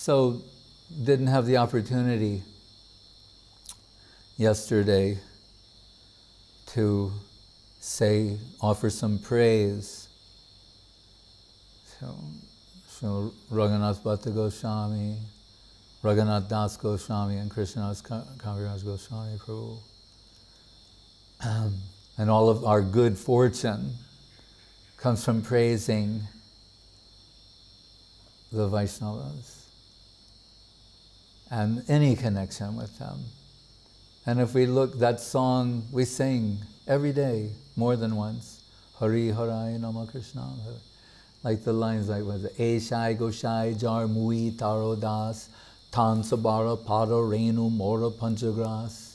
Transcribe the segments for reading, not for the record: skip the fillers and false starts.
So, didn't have the opportunity yesterday to offer some praise. So Raghunath Bhata Goswami, Raghunath Das Goswami, and Krishnadas Kaviraj Goswami Prabhu. And all of our good fortune comes from praising the Vaishnavas and any connection with them. And if we look, that song we sing every day, more than once. Hari Harai Nama Krishna. Like the lines like, was it? Eshai Goshai Jar Mui Taro Das Tan Sabara Pada Renu Mora Panchagras.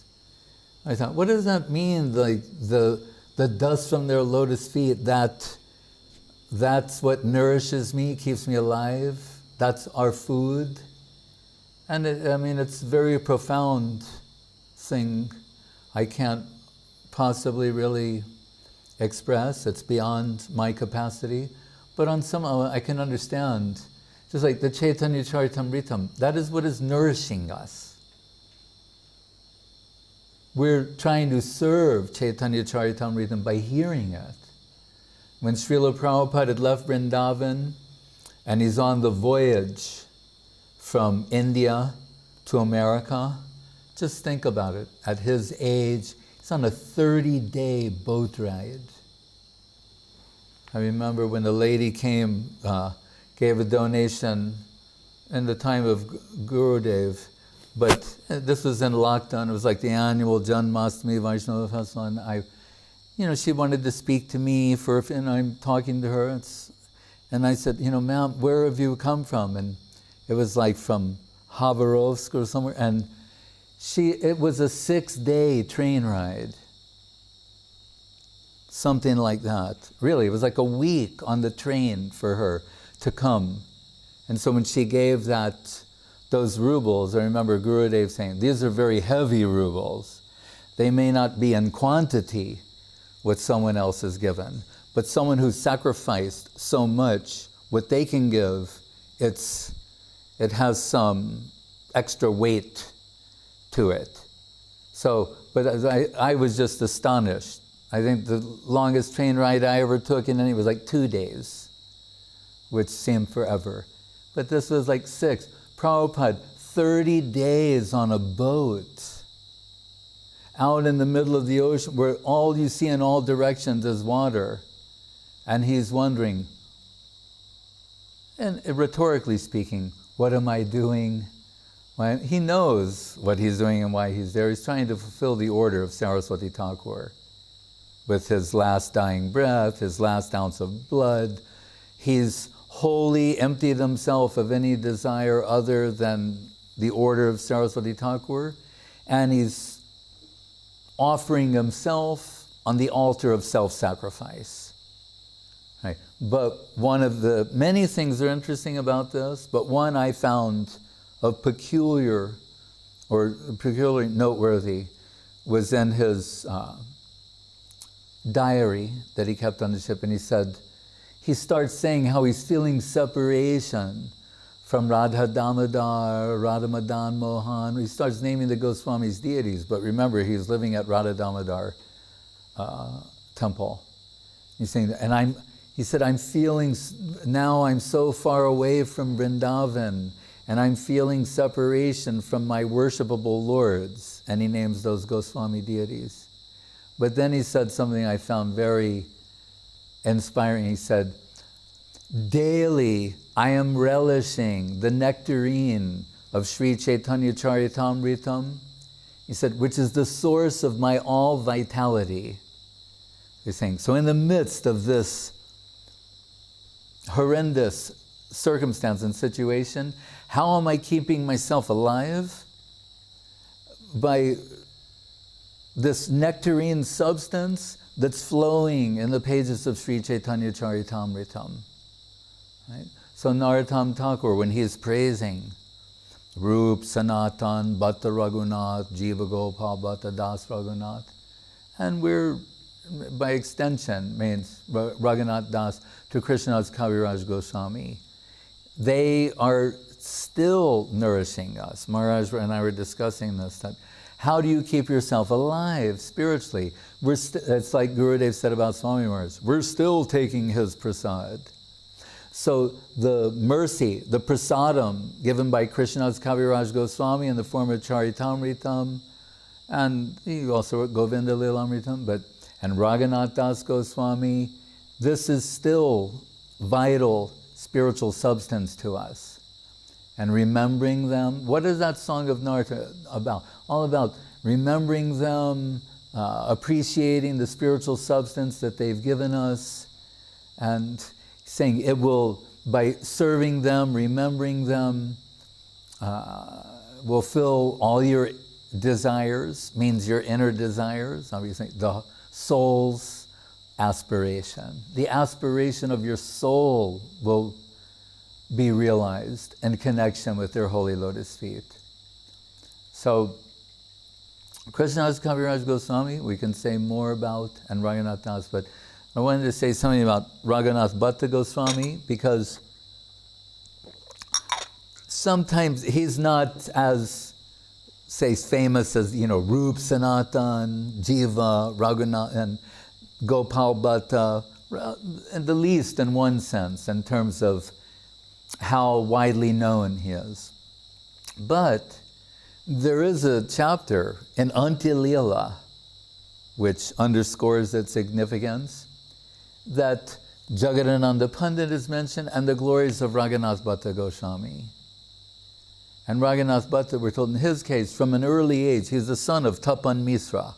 I thought, what does that mean? Like the dust from their lotus feet, that's what nourishes me, keeps me alive. That's our food. And it's a very profound thing. I can't possibly really express. It's beyond my capacity. But on some level, I can understand. Just like the Chaitanya Charitamritam, that is what is nourishing us. We're trying to serve Chaitanya Charitamritam by hearing it. When Srila Prabhupada had left Vrindavan, and he's on the voyage from India to America, just think about it. At his age, he's on a 30-day boat ride. I remember when the lady came, gave a donation in the time of Gurudev, but this was in lockdown. It was like the annual Janmashtami Vaishnava Festival, and she wanted to speak to me and I'm talking to her, and I said, ma'am, where have you come from? And it was like from Khabarovsk or somewhere, and it was a 6-day train ride. Something like that. Really, it was like a week on the train for her to come. And so when she gave those rubles, I remember Gurudev saying, these are very heavy rubles. They may not be in quantity what someone else has given, but someone who's sacrificed so much, what they can give, it has some extra weight to it. So, but I was just astonished. I think the longest train ride I ever took in it was like 2 days, which seemed forever. But this was like 6. Prabhupada, 30 days on a boat, out in the middle of the ocean, where all you see in all directions is water. And he's wondering, and rhetorically speaking, what am I doing? He knows what he's doing and why he's there. He's trying to fulfill the order of Saraswati Thakur. With his last dying breath, his last ounce of blood, he's wholly emptied himself of any desire other than the order of Saraswati Thakur, and he's offering himself on the altar of self-sacrifice. Right. But one of the many things that are interesting about this, but one I found of peculiarly noteworthy was in his diary that he kept on the ship, and he starts saying how he's feeling separation from Radha Damodar, Radha Madan Mohan. He starts naming the Goswami's deities, but remember, he's living at Radha Damodar temple. He's saying that, and he said, I'm feeling, now I'm so far away from Vrindavan, and I'm feeling separation from my worshipable lords. And he names those Goswami deities. But then he said something I found very inspiring. He said, daily I am relishing the nectarine of Sri Chaitanya Charitamritam. He said, which is the source of my all vitality. He's saying, so in the midst of this horrendous circumstance and situation, how am I keeping myself alive? By this nectarine substance that's flowing in the pages of Sri Chaitanya Charitamritam. Right? So Narottam Thakur, when he is praising Rup, Sanatan, Bhata Raghunath, Jiva Gopal, Bhata Das Raghunath, and we're, by extension, means Raghunath Das to Krishnadas Kaviraj Goswami, they are still nourishing us. Maharaj and I were discussing this, that how do you keep yourself alive spiritually? It's like Gurudev said about Swami Maharaj, we're still taking his prasad. So the mercy, the prasadam given by Krishnadas Kaviraj Goswami in the form of Charitamritam, and he also wrote Govinda Lilamritam, and Raghunath Das Goswami, this is still vital spiritual substance to us. And remembering them, what is that song of Narta about? All about remembering them, appreciating the spiritual substance that they've given us, and saying it will, by serving them, remembering them, will fill all your desires, means your inner desires, obviously, the soul's aspiration. The aspiration of your soul will be realized in connection with their holy lotus feet. So, Krishnadas Kaviraj Goswami, we can say more about, and Raghunath Das, but I wanted to say something about Raghunath Bhata Goswami, because sometimes he's not as, say, famous as, Rup Sanatan, Jiva, Raghunath, and Gopal Bhatta, at the least in one sense, in terms of how widely known he is. But there is a chapter in Antya-lila, which underscores its significance, that Jagadananda Pandit is mentioned, and the glories of Raghunath Bhatta Goswami. And Raghunath Bhatta, we're told in his case, from an early age, he's the son of Tapan Misra.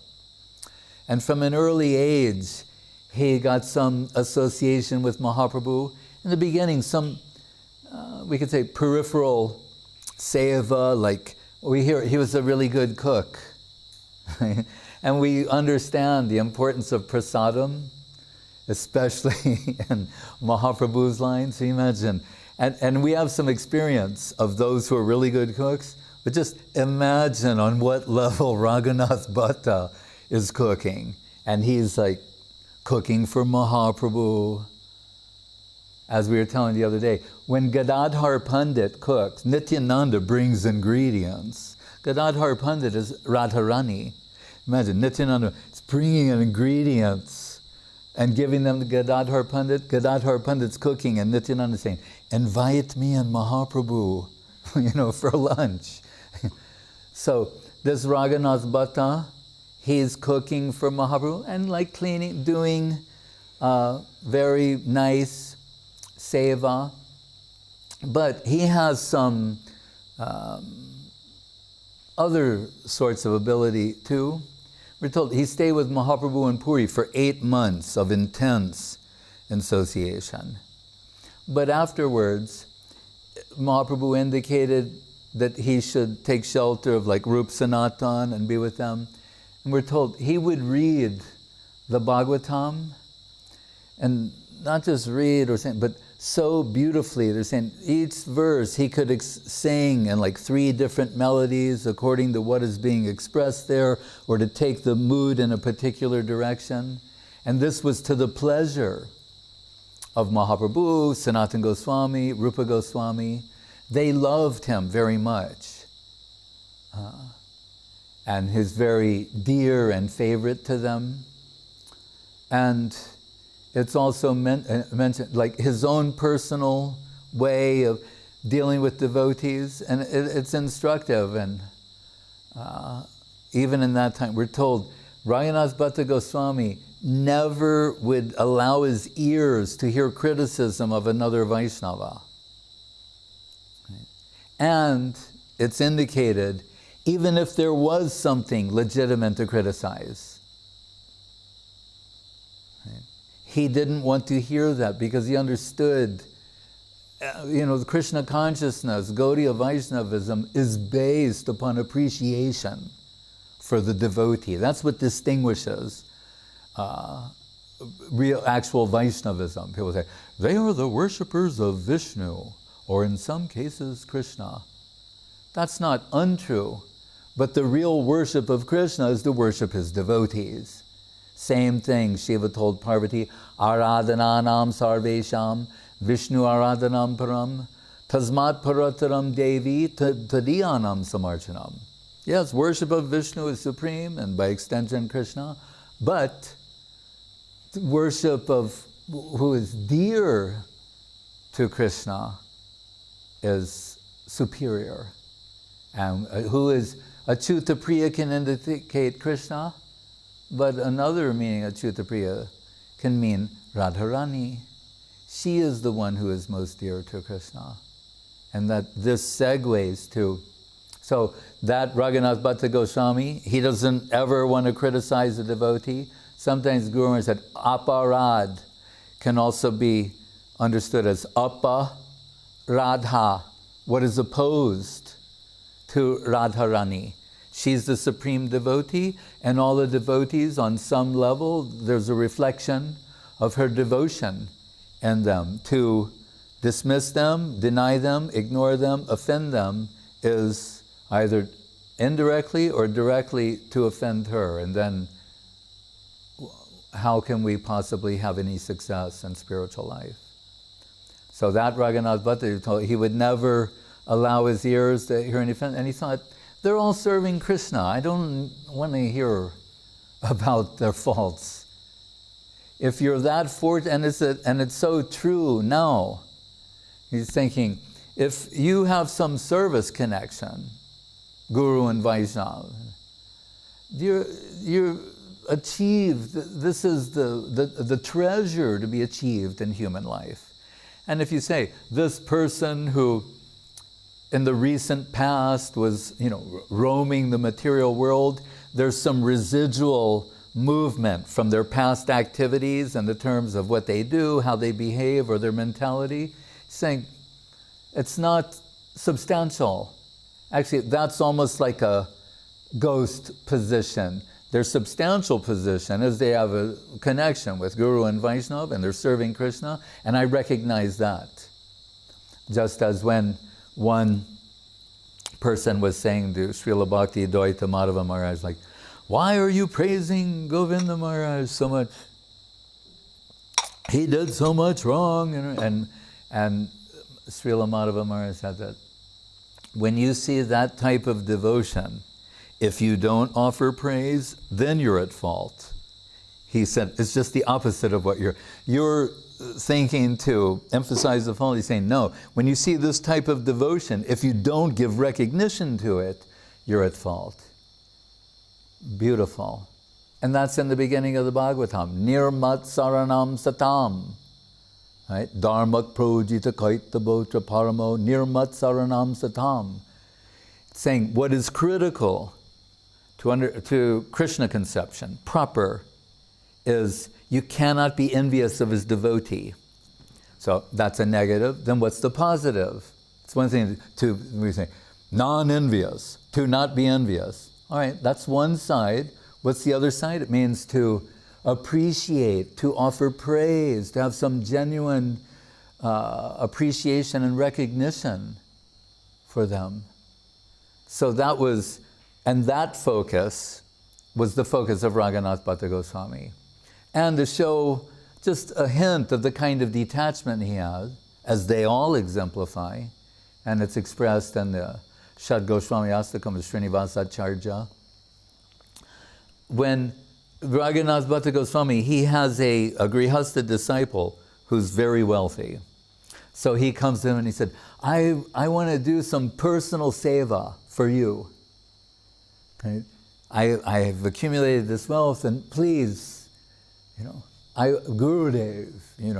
And from an early age, he got some association with Mahaprabhu. In the beginning, some, we could say, peripheral seva, like we hear he was a really good cook. And we understand the importance of prasadam, especially in Mahaprabhu's line. So you imagine, and we have some experience of those who are really good cooks, but just imagine on what level Raghunath Bhatta is cooking. And he's like cooking for Mahaprabhu. As we were telling the other day, when Gadadhar Pandit cooks, Nityananda brings ingredients. Gadadhar Pandit is Radharani. Imagine, Nityananda is bringing in ingredients and giving them to Gadadhar Pandit. Gadadhar Pandit's cooking, and Nityananda saying, invite me and Mahaprabhu, for lunch. So this Raghunath Bhatta, he's cooking for Mahaprabhu and like cleaning, doing very nice seva. But he has some other sorts of ability too. We're told he stayed with Mahaprabhu in Puri for 8 months of intense association. But afterwards, Mahaprabhu indicated that he should take shelter of like Rup Sanatan and be with them. And we're told he would read the Bhagavatam, and not just read or sing, but so beautifully. They're saying each verse he could sing in like 3 different melodies according to what is being expressed there, or to take the mood in a particular direction. And this was to the pleasure of Mahaprabhu, Sanatana Goswami, Rupa Goswami. They loved him very much. And he's very dear and favorite to them. And it's also mentioned like his own personal way of dealing with devotees, and it's instructive. And even in that time, we're told Raghunath Bhatta Goswami never would allow his ears to hear criticism of another Vaishnava. And it's indicated, even if there was something legitimate to criticize, he didn't want to hear that, because he understood, the Krishna consciousness, Gaudiya Vaishnavism, is based upon appreciation for the devotee. That's what distinguishes real, actual Vaishnavism. People say, they are the worshippers of Vishnu, or in some cases, Krishna. That's not untrue, but the real worship of Krishna is to worship his devotees. Same thing, Shiva told Parvati, Aradhananam sarvesham, Vishnu aradhanam param, Tasmat parataram devi tadiyanam samarchanam. Yes, worship of Vishnu is supreme, and by extension Krishna, but worship of who is dear to Krishna is superior. And who is Achyuta Priya can indicate Krishna, but another meaning Achyuta Priya can mean Radharani. She is the one who is most dear to Krishna. And that this segues to, so that Raghunath Bhata Goswami, he doesn't ever want to criticize a devotee. Sometimes Guru Maharaj said aparad can also be understood as apa radha, what is opposed to Radharani. She's the supreme devotee, and all the devotees on some level, there's a reflection of her devotion in them. To dismiss them, deny them, ignore them, offend them is either indirectly or directly to offend her. And then how can we possibly have any success in spiritual life? So that Raghunath Bhatta, he would never allow his ears to hear any offense. And he thought, they're all serving Krishna. I don't want to hear about their faults. If you're that fortunate, and it's so true now, he's thinking, if you have some service connection, Guru and Vaishnava, you're achieved. This is the treasure to be achieved in human life. And if you say, this person who in the recent past was, roaming the material world, there's some residual movement from their past activities in the terms of what they do, how they behave, or their mentality, saying it's not substantial. Actually, that's almost like a ghost position. Their substantial position is they have a connection with Guru and Vaishnava, and they're serving Krishna, and I recognize that. Just as when one person was saying to Srila Bhakti Dvaita Madhava Maharaj, like, why are you praising Govinda Maharaj so much? He did so much wrong. And Srila Madhava Maharaj said that when you see that type of devotion, if you don't offer praise, then you're at fault. He said, it's just the opposite of what you're thinking to emphasize the fault. He's saying, no, when you see this type of devotion, if you don't give recognition to it, you're at fault. Beautiful. And that's in the beginning of the Bhagavatam. Nirmat saranam satam. Right? Dharmak projita kaita botra paramo nirmat saranam satam. Saying what is critical to Krishna conception, proper, is you cannot be envious of his devotee. So that's a negative. Then what's the positive? It's one thing we say, non-envious, to not be envious. All right, that's one side. What's the other side? It means to appreciate, to offer praise, to have some genuine appreciation and recognition for them. So that was, and that focus was the focus of Raghunath Bhata Goswami. And to show just a hint of the kind of detachment he had, as they all exemplify, and it's expressed in the Shad Goswami Astakam of Srinivasacharya. When Raghunath Bhata Goswami, he has a grihastha disciple who's very wealthy. So he comes to him and he said, I want to do some personal seva for you. Right? I have accumulated this wealth, and please, Gurudev,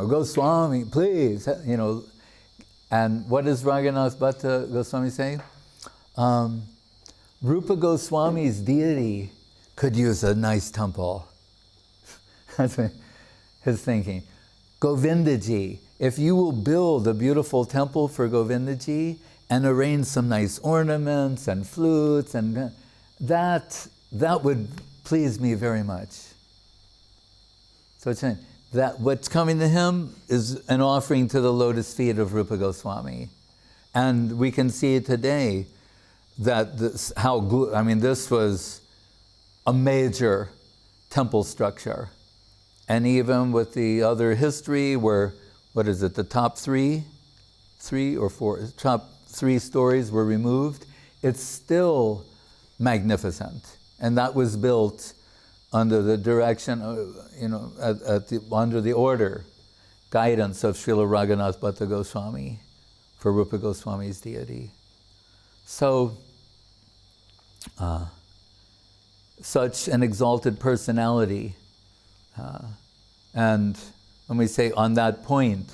Goswami, please, And what does Raghunath Bhata Goswami say? Rupa Goswami's deity could use a nice temple. That's his thinking. Govindaji, if you will build a beautiful temple for Govindaji and arrange some nice ornaments and flutes, and that would please me very much. So it's saying that what's coming to him is an offering to the lotus feet of Rupa Goswami. And we can see today that this was a major temple structure. And even with the other history where, the top three 3 or 4, top 3 stories were removed, it's still magnificent. And that was built under the direction, under the order, guidance of Srila Raghunath Bhata Goswami for Rupa Goswami's deity. So, such an exalted personality. And when we say on that point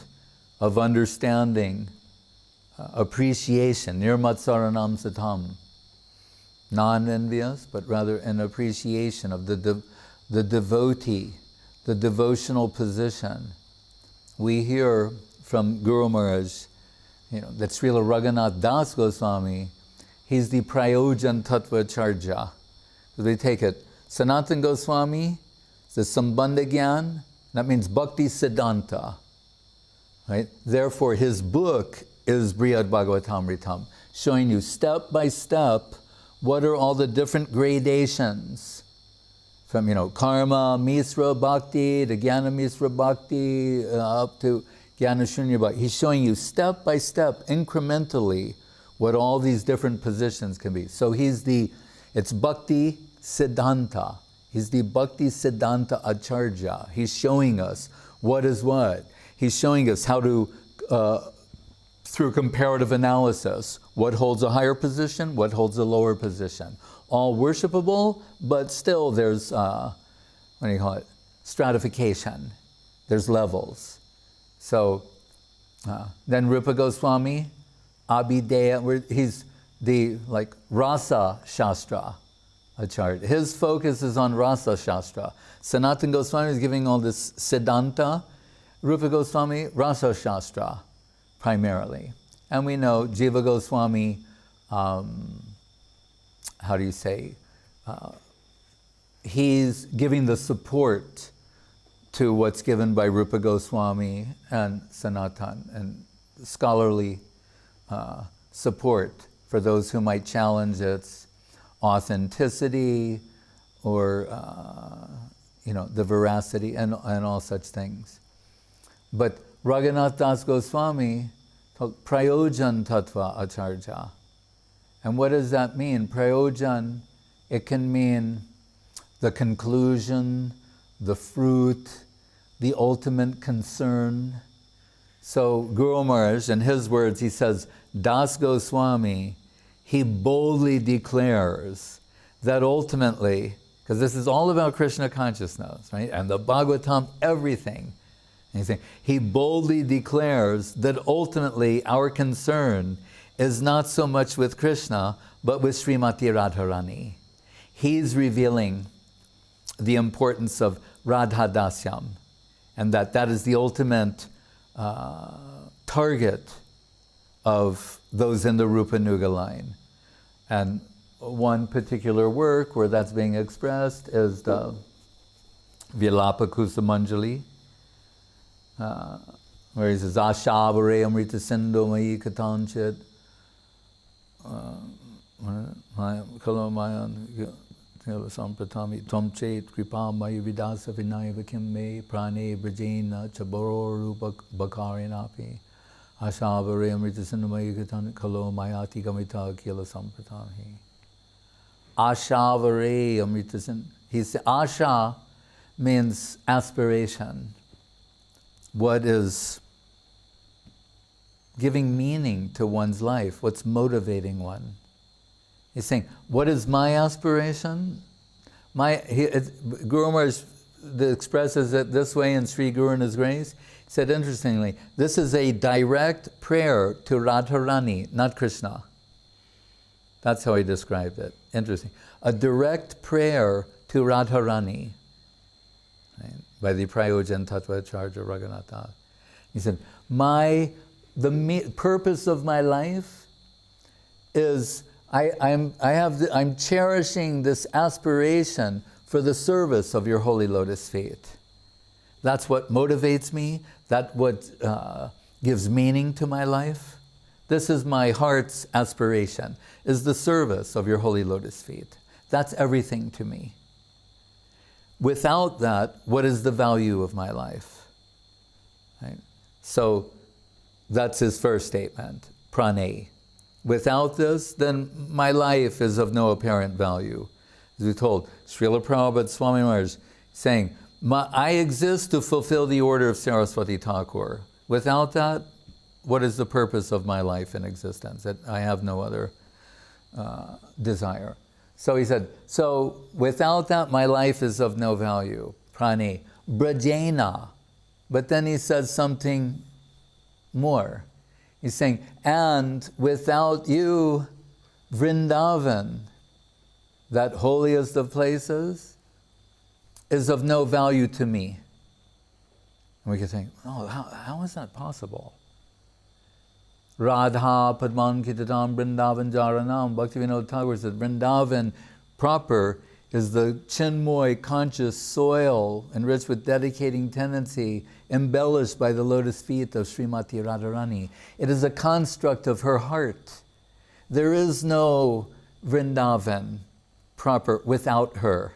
of understanding, appreciation, nirmatsaranam satam, non-envious, but rather an appreciation of the devotee, the devotional position. We hear from Guru Maharaj, that Srila Raghunath Das Goswami, he's the Prayojan Tattva Charja. So they take it, Sanatana Goswami, the Sambandha Gyan, that means Bhakti Siddhanta, right? Therefore, his book is Brihad Bhagavatamritam, showing you step by step what are all the different gradations from, Karma, Misra Bhakti, to Jnana Misra Bhakti, up to Jnana Shunya Bhakti. He's showing you step by step, incrementally, what all these different positions can be. So it's Bhakti Siddhanta. He's the Bhakti Siddhanta Acharya. He's showing us what is what. He's showing us how to, through comparative analysis, what holds a higher position, what holds a lower position. All worshipable, but still there's, stratification. There's levels. So, then Rupa Goswami, Abhideya, he's the, Rasa Shastra Acharya. His focus is on Rasa Shastra. Sanatana Goswami is giving all this Siddhanta. Rupa Goswami, Rasa Shastra, primarily. And we know Jiva Goswami, he's giving the support to what's given by Rupa Goswami and Sanatan, and scholarly support for those who might challenge its authenticity or the veracity and all such things. But Raghunath Das Goswami told Prayojan Tattva Acharya. And what does that mean? Prayojan, it can mean the conclusion, the fruit, the ultimate concern. So Guru Maharaj, in his words, he says, Das Goswami, he boldly declares that ultimately, because this is all about Krishna consciousness, right? And the Bhagavatam, everything. And he's saying, he boldly declares that ultimately our concern is not so much with Krishna, but with Srimati Radharani. He's revealing the importance of Radha Dasyam, and that is the ultimate target of those in the Rupa Nuga line. And one particular work where that's being expressed is the Vilapa Kusumanjali, where he says, Ashavare Amrita Sindhu Mayi Katanchit, Kalamayan Sampratami Tom Chet Kripa Mayi Vidasa Vinaya Vikim Me Prane Brajena Chaboro Rupa Bakarinapi Ashavare Amrita Sindhu Mayi Katan Kalo Mayati Gamita Kila Sampratami. Ashavare Amrita Sindhu. He said, Asha means aspiration. What is giving meaning to one's life? What's motivating one? He's saying, what is my aspiration? Guru Maharaj expresses it this way in Sri Guru and His Grace. He said, interestingly, this is a direct prayer to Radharani, not Krishna. That's how he described it. Interesting. A direct prayer to Radharani, right, by the Prayojan Tattva Acharya Raghunath Das. He said, the purpose of my life is I'm cherishing this aspiration for the service of your holy lotus feet. That's what motivates me. That's what gives meaning to my life. This is my heart's aspiration, is the service of your holy lotus feet. That's everything to me. Without that, what is the value of my life? Right? So, That's his first statement, prane. Without this, then my life is of no apparent value. As we told, Srila Prabhupada Swami Maharaj saying, I exist to fulfill the order of Saraswati Thakur. Without that, what is the purpose of my life in existence? That I have no other desire. So he said, so without that, my life is of no value. Prane. Brajena. But then he says something more. He's saying, and without you, Vrindavan, that holiest of places, is of no value to me. And we could think, oh, how is that possible? Radha Padman Kitatam Vrindavan Jaranam. Bhaktivinoda Thakur said, Vrindavan proper is the chinmoy conscious soil enriched with dedicating tendency, embellished by the lotus feet of Srimati Radharani. It is a construct of her heart. There is no Vrindavan proper without her.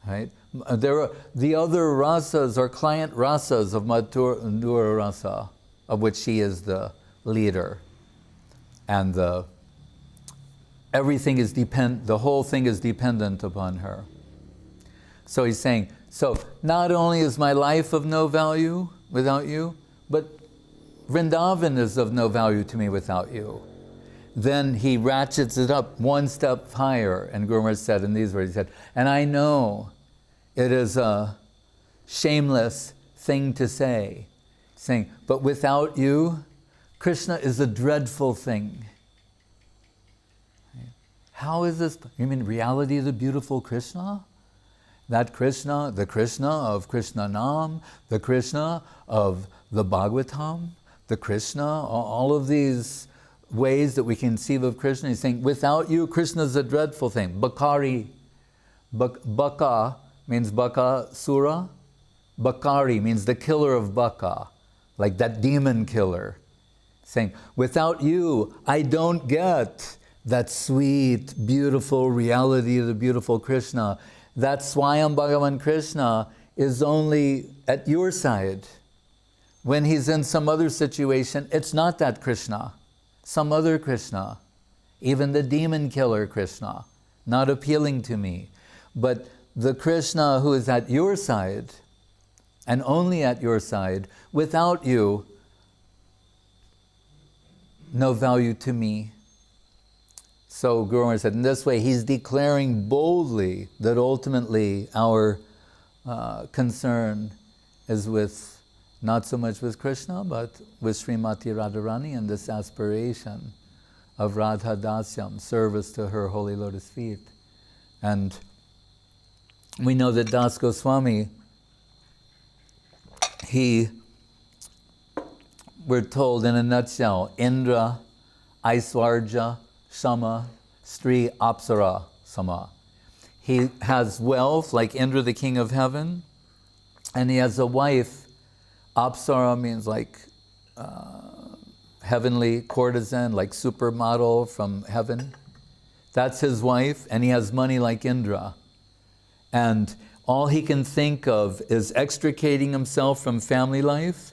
Right? The other rasas are client rasas of Madhura Rasa, of which she is the leader. And everything is the whole thing is dependent upon her. So he's saying, so not only is my life of no value without you, but Vrindavan is of no value to me without you. Then he ratchets it up one step higher, and Guru Maharaj said in these words, he said, and I know it is a shameless thing to say, saying, but without you, Krishna is a dreadful thing. How is this? You mean reality of the beautiful Krishna? That Krishna, the Krishna of Krishna Nam, the Krishna of the Bhagavatam, the Krishna, all of these ways that we conceive of Krishna. He's saying, without you, Krishna is a dreadful thing. Bakari, Baka means Baka Sura. Bakari means the killer of Baka, like that demon killer. Saying, without you, I don't get that sweet, beautiful reality of the beautiful Krishna. That Swayam Bhagavan Krishna is only at your side. When he's in some other situation, it's not that Krishna, some other Krishna, even the demon killer Krishna, not appealing to me. But the Krishna who is at your side, and only at your side, without you, no value to me. So Guru Maharaj said, in this way, he's declaring boldly that ultimately our concern is with, not so much with Krishna, but with Srimati Radharani and this aspiration of Radha Dasyam, service to her holy lotus feet. And we know that Das Goswami, we're told in a nutshell, Indra, Aiswarja, Sama, Stri, Apsara, Sama. He has wealth like Indra, the king of heaven, and he has a wife. Apsara means like heavenly courtesan, like supermodel from heaven. That's his wife, and he has money like Indra. And all he can think of is extricating himself from family life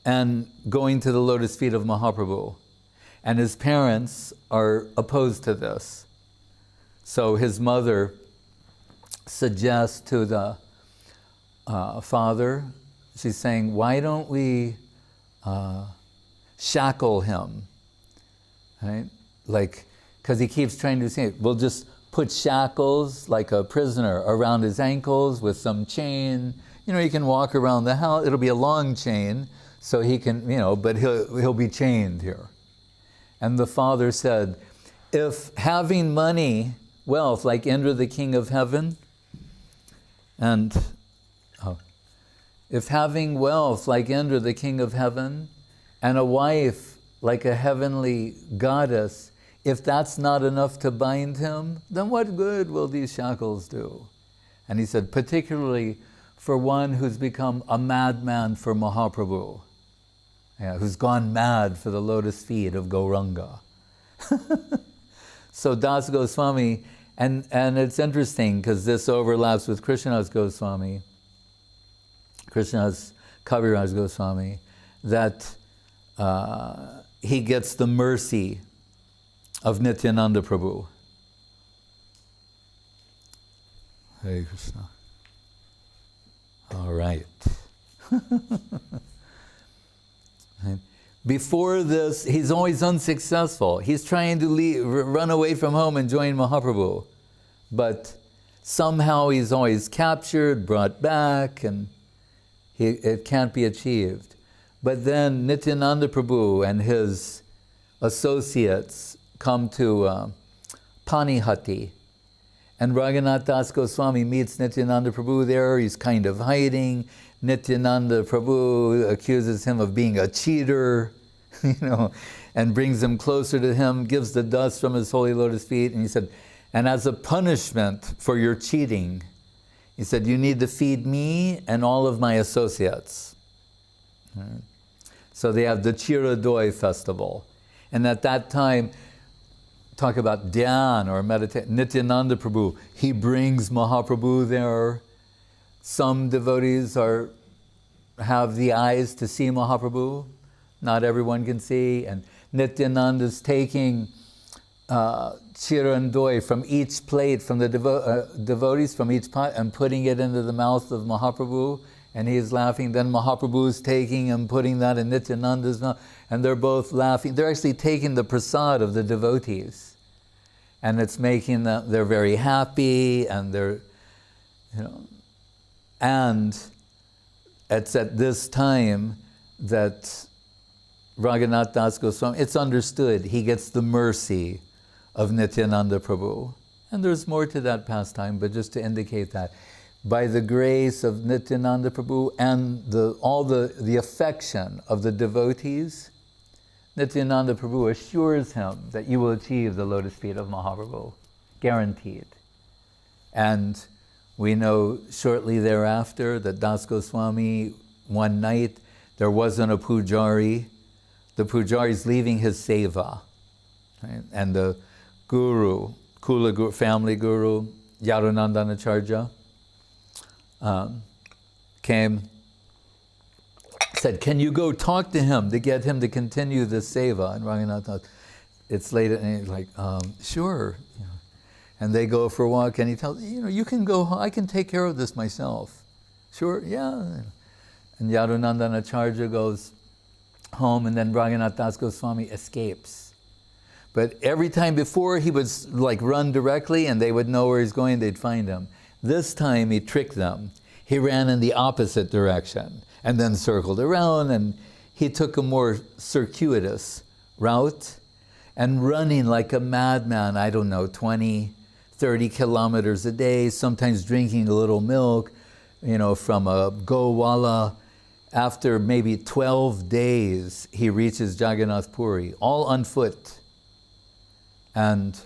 and going to the lotus feet of Mahaprabhu. And his parents are opposed to this. So his mother suggests to the father, she's saying, why don't we shackle him? Right? Like, because he keeps trying to say, we'll just put shackles like a prisoner around his ankles with some chain. You know, he can walk around the house. It'll be a long chain, so he can, but he'll be chained here. And the father said, if having money, wealth, like Indra, the king of heaven, if having wealth like Indra, the king of heaven, and a wife like a heavenly goddess, if that's not enough to bind him, then what good will these shackles do? And he said, particularly for one who's become a madman for Mahaprabhu, who's gone mad for the lotus feet of Gauranga. So Das Goswami, and it's interesting because this overlaps with Krishnadas Kaviraj Goswami, that he gets the mercy of Nityananda Prabhu. Hare Krishna. All right. Before this, he's always unsuccessful. He's trying to run away from home and join Mahaprabhu. But somehow he's always captured, brought back, and it can't be achieved. But then Nityananda Prabhu and his associates come to Panihati. And Raghunath Das Goswami meets Nityananda Prabhu there. He's kind of hiding. Nityananda Prabhu accuses him of being a cheater, and brings him closer to him, gives the dust from his holy lotus feet, and he said, and as a punishment for your cheating, he said, you need to feed me and all of my associates. Right? So they have the Chiradoi festival. And at that time, talk about dhyan or meditation, Nityananda Prabhu, he brings Mahaprabhu there. Some devotees have the eyes to see Mahaprabhu. Not everyone can see. And Nityananda's taking Chirandoi from each plate, from the devotees from each pot, and putting it into the mouth of Mahaprabhu. And he's laughing. Then Mahaprabhu's taking and putting that in Nityananda's mouth. And they're both laughing. They're actually taking the prasad of the devotees. And it's making them, they're very happy, and they're, and it's at this time that Raghunath Das Goswami, it's understood, he gets the mercy of Nityananda Prabhu. And there's more to that pastime, but just to indicate that, by the grace of Nityananda Prabhu and all the affection of the devotees, Nityananda Prabhu assures him that you will achieve the lotus feet of Mahaprabhu, guaranteed. And we know shortly thereafter that Das Goswami, one night, there wasn't a pujari. The pujari's leaving his seva. Right? And the guru, Kula guru, family guru, Yadunandanacharya, came, said, can you go talk to him to get him to continue the seva? And Raghunath thought, it's late, and he's like, sure. And they go for a walk, and he tells, you can go, I can take care of this myself. Sure, yeah. And Yadunandanacharya goes home, and then Raghunath Das Goswami escapes. But every time before, he would run directly, and they would know where he's going, they'd find him. This time, he tricked them. He ran in the opposite direction, and then circled around, and he took a more circuitous route, and running like a madman, 20, 30 kilometers a day, sometimes drinking a little milk, from a gowala. After maybe 12 days, he reaches Jagannath Puri, all on foot, and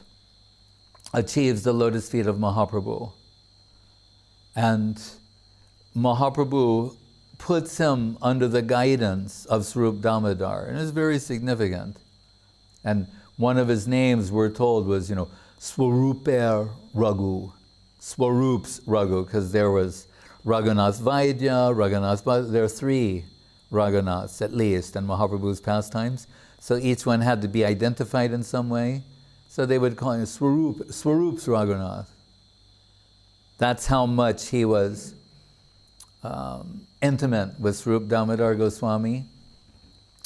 achieves the lotus feet of Mahaprabhu. And Mahaprabhu puts him under the guidance of Swarup Damodar, and it's very significant. And one of his names, we're told, was, Swaruper Raghu, Swarup's Raghu, because there was Raghunath Vaidya, there are 3 Raghunaths at least in Mahaprabhu's pastimes. So each one had to be identified in some way. So they would call him Swarup's Raghunath. That's how much he was intimate with Swarup Damodar Goswami,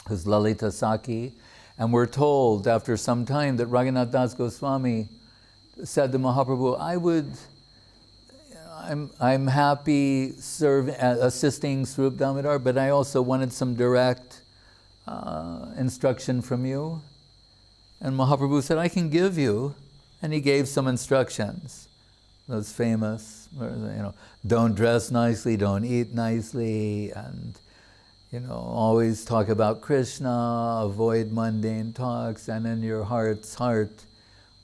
who's Lalita Saki. And we're told after some time that Raghunath Das Goswami said to Mahaprabhu, I'm happy assisting Swarup Damodar, but I also wanted some direct instruction from you. And Mahaprabhu said, I can give you. And he gave some instructions. Those famous, don't dress nicely, don't eat nicely, and always talk about Krishna, avoid mundane talks, and in your heart's heart,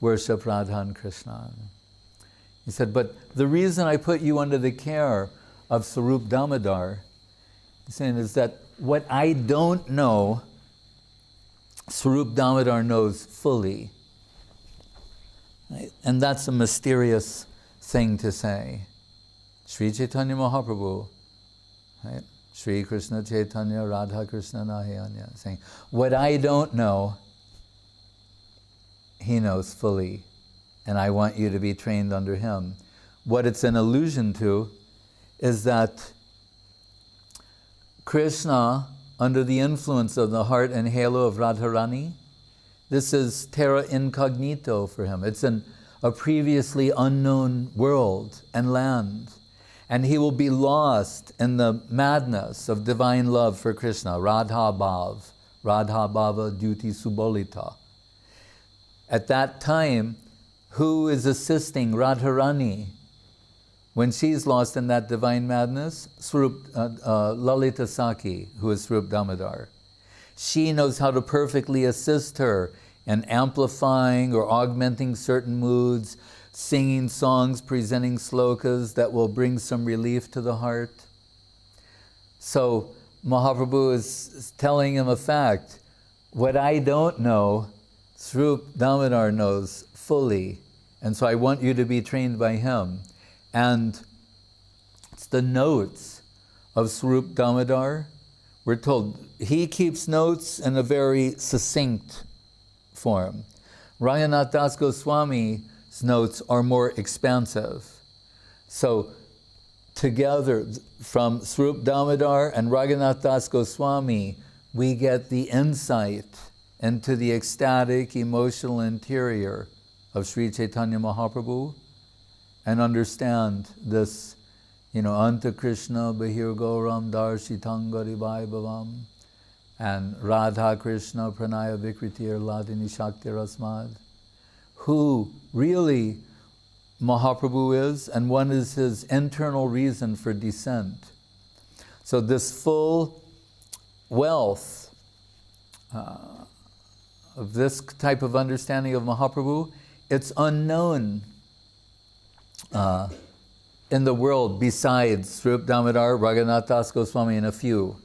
worship Radha Krishna. He said, but the reason I put you under the care of Swarup Damodar, he's saying, is that what I don't know, Swarup Damodar knows fully. Right? And that's a mysterious thing to say. Sri Chaitanya Mahaprabhu, right? Sri Krishna Chaitanya Radha Krishna Nahayanya, saying, what I don't know, he knows fully, and I want you to be trained under him. What it's an allusion to is that Krishna, under the influence of the heart and halo of Radharani, this is terra incognito for him. It's a previously unknown world and land. And he will be lost in the madness of divine love for Krishna, Radha Bhav, Radha Bhava Duty Subolita. At that time, who is assisting Radharani when she's lost in that divine madness? Lalita Saki, who is Swarup Damodar. She knows how to perfectly assist her in amplifying or augmenting certain moods, singing songs, presenting slokas that will bring some relief to the heart. So Mahaprabhu is telling him a fact. What I don't know, Swarup Damodar knows fully. And so I want you to be trained by him. And it's the notes of Swarup Damodar. We're told he keeps notes in a very succinct form. Raghunath Das Goswami's notes are more expansive. So together, from Swarup Damodar and Raghunath Das Goswami, we get the insight into the ecstatic, emotional interior of Sri Chaitanya Mahaprabhu and understand this, Anta Krishna Bahir Gauram Darshitangari Bhavam and Radha Krishna Pranaya Vikritir Ladini Shakti Rasmad, who really Mahaprabhu is, and one is his internal reason for descent. So this full wealth of this type of understanding of Mahaprabhu, it's unknown in the world besides Swarup Damodar, Raghunath Das Goswami, and a few.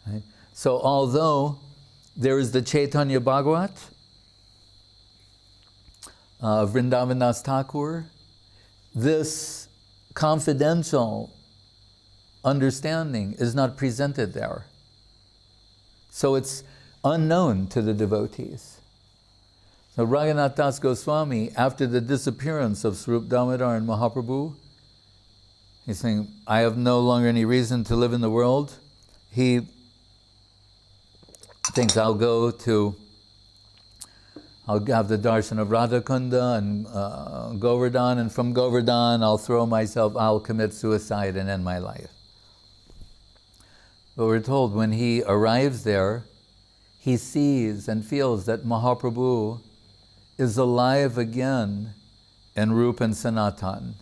Right? So although there is the Chaitanya Bhagavat, Vrindavan Das Thakur, this confidential understanding is not presented there. So it's unknown to the devotees. So Raghunath Das Goswami, after the disappearance of Swarup Damodar and Mahaprabhu, he's saying, I have no longer any reason to live in the world. He thinks I'll have the darshan of Radhakunda and Govardhan, and from Govardhan I'll commit suicide and end my life. But we're told when he arrives there, he sees and feels that Mahaprabhu is alive again in Rupa and Sanatan.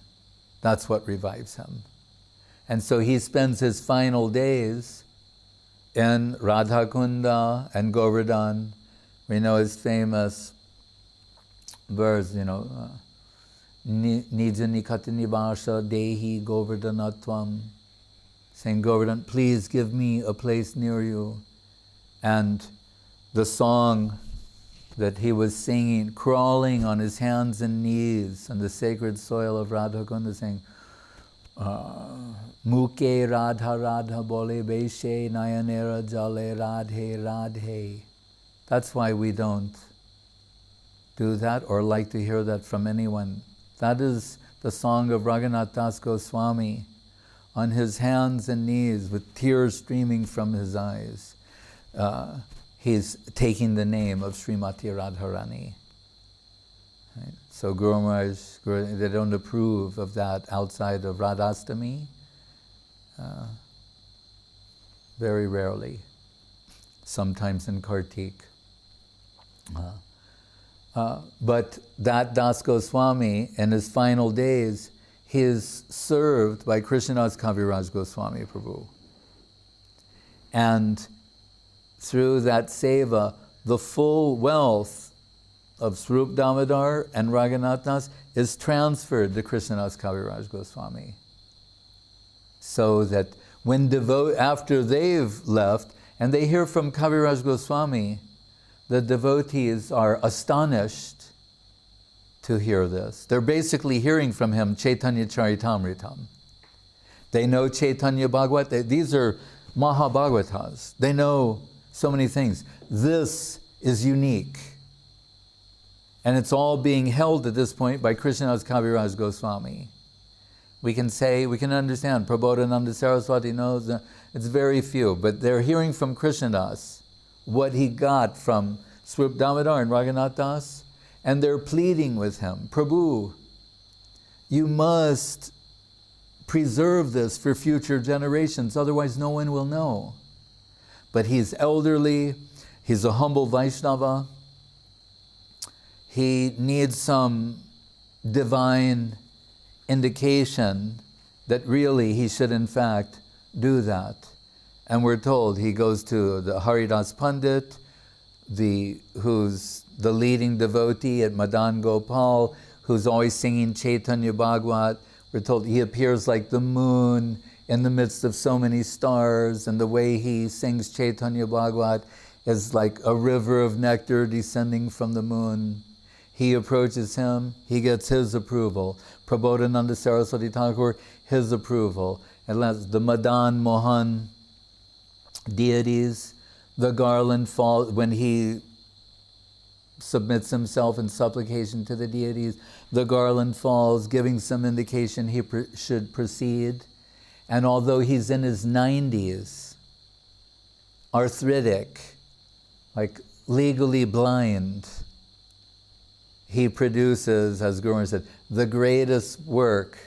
That's what revives him. And so he spends his final days in Radhakunda and Govardhan. We know his famous verse, Nija Nikati Nivasha Dehi Govardhanatvam, saying, Govardhan, please give me a place near you. And the song that he was singing, crawling on his hands and knees on the sacred soil of Radhakunda, saying, Muke Radha Radha Bole Beshe Nayanera Jale Radhe Radhe. That's why we don't do that or like to hear that from anyone. That is the song of Raghunath Das Goswami, on his hands and knees with tears streaming from his eyes. He's taking the name of Srimati Radharani. Right? So Guru Maharaj, they don't approve of that outside of Radhastami. Very rarely. Sometimes in Kartik. But that Das Goswami, in his final days, he is served by Krishnadas Kaviraj Goswami Prabhu. And through that seva, the full wealth of Swarup Damodar and Raghunath Das is transferred to Krishnadas Kaviraj Goswami. So that when after they've left, and they hear from Kaviraj Goswami, the devotees are astonished to hear this. They're basically hearing from him Chaitanya Charitamritam. They know Chaitanya Bhagavat. These are Mahabhagavatas. They know so many things. This is unique. And it's all being held at this point by Krishnadas Kaviraj Goswami. We can understand, Prabodhananda Saraswati knows that it's very few, but they're hearing from Krishnadas what he got from Swarup Damodar and Raghunath Das, and they're pleading with him, Prabhu, you must preserve this for future generations, otherwise no one will know. But he's elderly, he's a humble Vaishnava, he needs some divine indication that really he should in fact do that. And we're told he goes to the Haridas Pandit, who's the leading devotee at Madan Gopal, who's always singing Chaitanya Bhagavat. We're told he appears like the moon in the midst of so many stars, and the way he sings Chaitanya Bhagavat is like a river of nectar descending from the moon. He approaches him, he gets his approval. Prabodhananda Saraswati Thakur, his approval. And the Madan Mohan deities, the garland falls, when he submits himself in supplication to the deities, the garland falls, giving some indication he should proceed. And although he's in his 90s, arthritic, like legally blind, he produces, as Guru said, the greatest work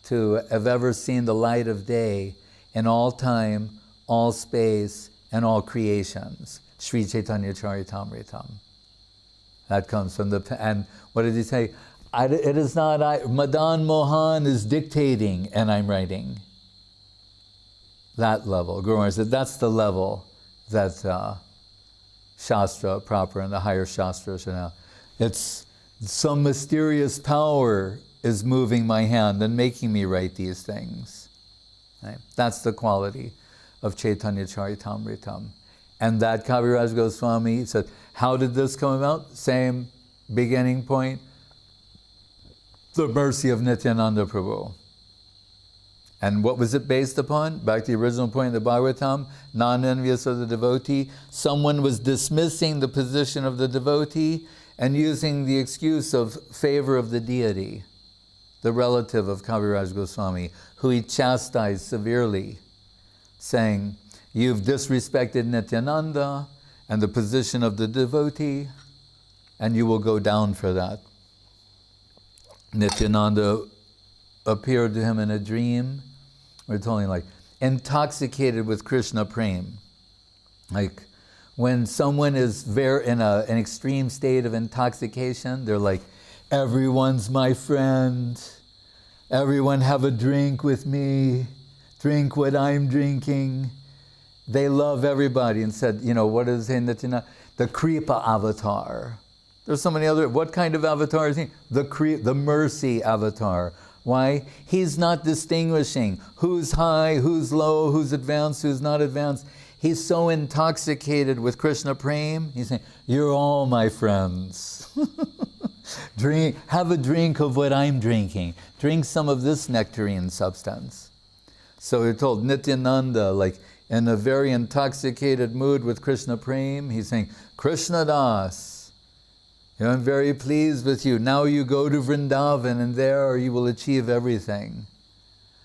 to have ever seen the light of day in all time, all space, and all creations. Sri Chaitanya Charitamritam. That comes from and what did he say? It is not I, Madan Mohan is dictating and I'm writing. That level. Guru said that's the level that Shastra proper and the higher Shastra should have. It's some mysterious power is moving my hand and making me write these things. Right? That's the quality of Chaitanya Charitamritam. And that Kaviraj Goswami said, how did this come about? Same beginning point, the mercy of Nityananda Prabhu. And what was it based upon? Back to the original point of the Bhagavatam, non-envious of the devotee. Someone was dismissing the position of the devotee and using the excuse of favor of the deity, the relative of Kaviraj Goswami, who he chastised severely, saying, you've disrespected Nityananda and the position of the devotee, and you will go down for that. Nityananda appeared to him in a dream. We're told him, like, intoxicated with Krishna prem. Like, when someone is in an extreme state of intoxication, they're like, everyone's my friend. Everyone have a drink with me. Drink what I'm drinking. They love everybody and said, what is in the Kripa avatar. There's so many other, what kind of avatar is he? The mercy avatar. Why? He's not distinguishing who's high, who's low, who's advanced, who's not advanced. He's so intoxicated with Krishna prem, he's saying, you're all my friends. Have a drink of what I'm drinking. Drink some of this nectarine substance. So we're told Nityananda, like in a very intoxicated mood with Krishna prem, he's saying, Krishnadas, I'm very pleased with you. Now you go to Vrindavan and there you will achieve everything.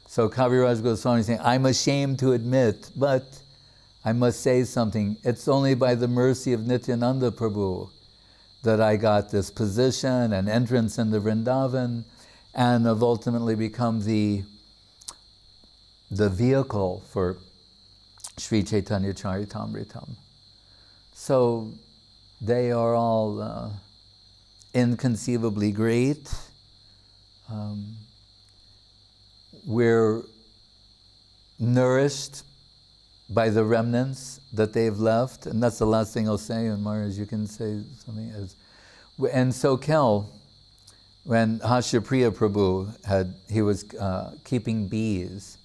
So Kaviraj Goswami is saying, I'm ashamed to admit, but I must say something. It's only by the mercy of Nityananda Prabhu that I got this position and entrance into Vrindavan and have ultimately become the vehicle for Sri Chaitanya Charitamritam. So they are all inconceivably great. We're nourished by the remnants that they've left, and that's the last thing I'll say, and Maharaj, you can say something. And so Kel, when Hasyapriya Prabhu he was keeping bees,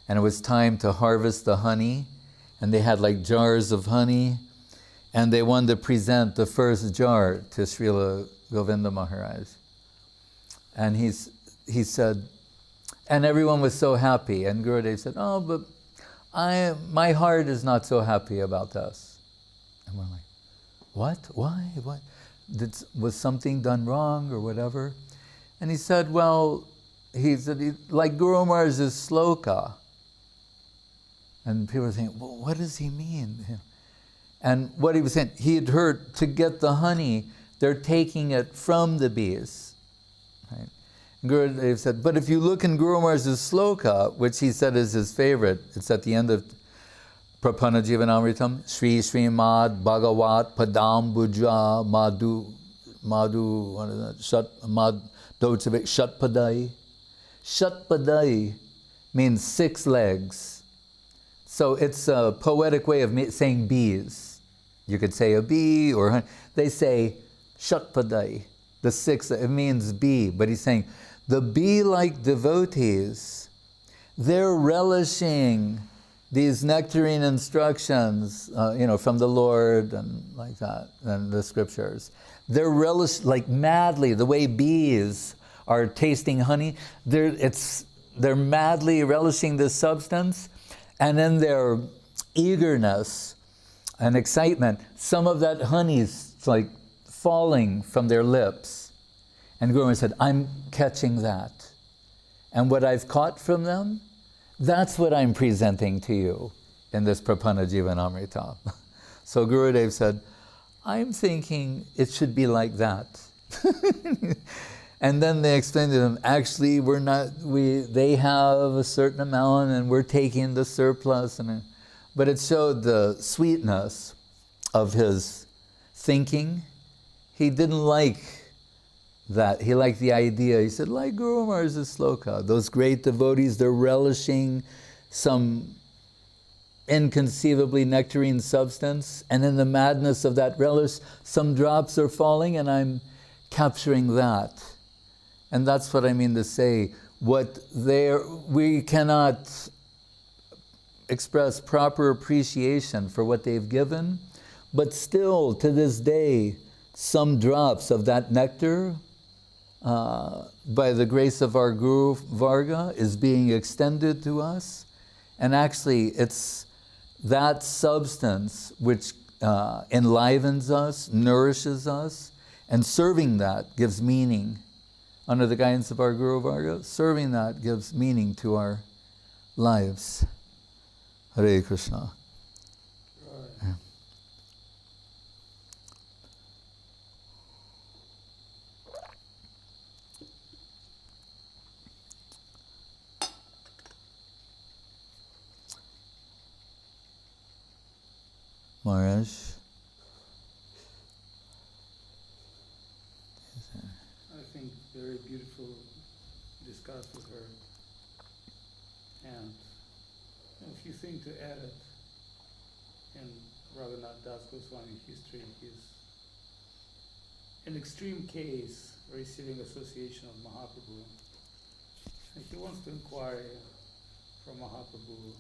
and it was time to harvest the honey, and they had like jars of honey, and they wanted to present the first jar to Srila Govinda Maharaj. And he said, and everyone was so happy, and Gurudev said, oh, but my heart is not so happy about this. And we're like, what? Why? What? Was something done wrong or whatever? And he said, well, like Guru Maharaj's sloka. And people were saying, well, what does he mean? And what he was saying, he had heard to get the honey, they're taking it from the bees. Right? And Gurudev said, but if you look in Guru Maharaj's sloka, which he said is his favorite, it's at the end of Prapanna Jivanamritam, Sri Srimad Bhagavat Padam Buja Madhu, what is that? Shatpadai. Shatpadai means 6 legs. So it's a poetic way of saying bees. You could say a bee or honey. They say Shatpadai, the 6, it means bee. But he's saying the bee-like devotees, they're relishing these nectarine instructions, from the Lord and like that, and the scriptures. They're like madly, the way bees are tasting honey, they're madly relishing this substance, and in their eagerness and excitement, some of that honey's like falling from their lips. And Guru Maharaj said, I'm catching that. And what I've caught from them, that's what I'm presenting to you in this Prapanna Jivanamrita. So Gurudev said, I'm thinking it should be like that. And then they explained to them, actually, they have a certain amount and we're taking the surplus. But it showed the sweetness of his thinking. He didn't like that. He liked the idea. He said, like Guru Maharaj's sloka, those great devotees, they're relishing some inconceivably nectarine substance, and in the madness of that relish, some drops are falling, and capturing that. And that's what I mean to say. We cannot express proper appreciation for what they've given, but still, to this day, some drops of that nectar, by the grace of our Guru Varga, is being extended to us. And actually, it's that substance which enlivens us, nourishes us, and serving that gives meaning. Under the guidance of our Guru Varga, serving that gives meaning to our lives. Hare Krishna. Yeah. Maharaj. I think very beautiful discuss with her, and a few things to add it. In Raghunath Das Goswami history, he's an extreme case receiving association of Mahaprabhu, and he wants to inquire from Mahaprabhu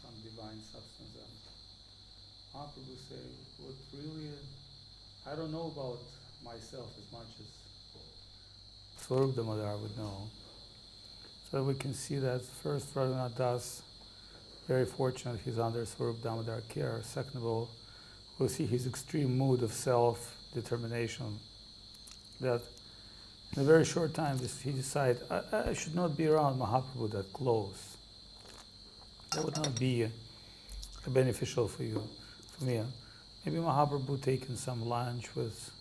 some divine substance. And Mahaprabhu said, what really, I don't know about myself as much as Swarup Damodar would know. So we can see that first, Raghunath Das, very fortunate he's under Swarup Damodar care. Second of all, we'll see his extreme mood of self-determination, that in a very short time he decided, I should not be around Mahaprabhu that close. That would not be beneficial for you, for me. Maybe Mahaprabhu taking some lunch with,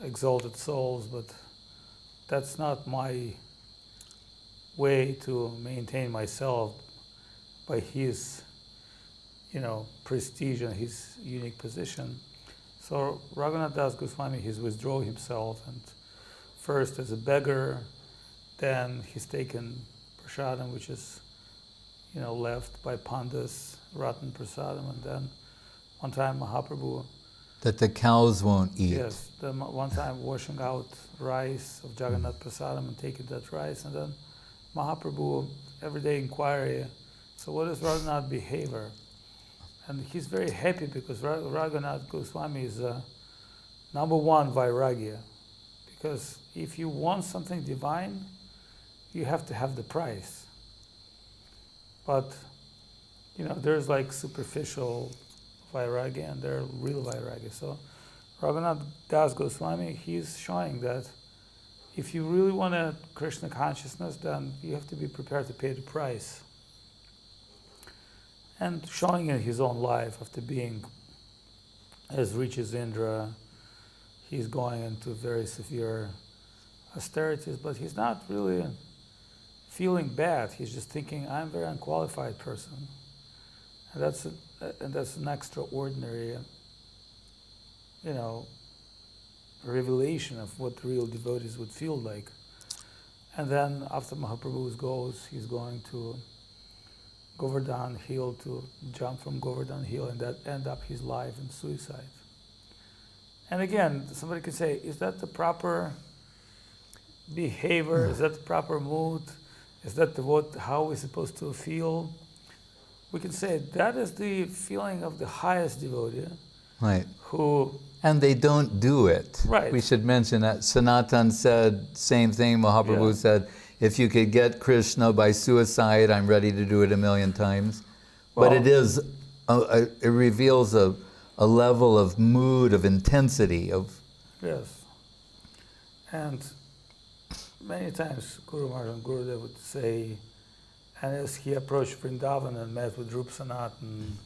exalted souls, but that's not my way to maintain myself by his, prestige and his unique position. So Raghunath Das Goswami, he's withdrawn himself, and first as a beggar, then he's taken prasadam, which is, left by Pandas, Ratan prasadam, and then one time Mahaprabhu, that the cows won't eat. yes, one time washing out rice of Jagannath prasadam and taking that rice, and then Mahaprabhu, everyday inquiry, so what is Raghunath's behavior? And he's very happy because Raghunath Goswami is number one vairagya. Because if you want something divine, you have to have the price. But there's like superficial vairagya and there are real vairagya. So Raghunath Das Goswami, he's showing that if you really want a Krishna consciousness, then you have to be prepared to pay the price. And showing in his own life, after being as rich as Indra, he's going into very severe austerities, but he's not really feeling bad. He's just thinking, I'm a very unqualified person. And that's an extraordinary, revelation of what real devotees would feel like. And then after Mahaprabhu goes, he's going to Govardhan Hill, to jump from Govardhan Hill, and that end up his life in suicide. And again, somebody could say, is that the proper behavior? Is that the proper mood? Is that how we're supposed to feel? We can say that is the feeling of the highest devotee. Right. And they don't do it. Right. We should mention that Sanatan said, same thing, Mahaprabhu said, if you could get Krishna by suicide, I'm ready to do it 1,000,000 times. But it reveals a level of mood, of intensity, of... Yes. And many times Guru Maharaj and Gurudev would say, and as he approached Vrindavan and met with Rup Sanatan,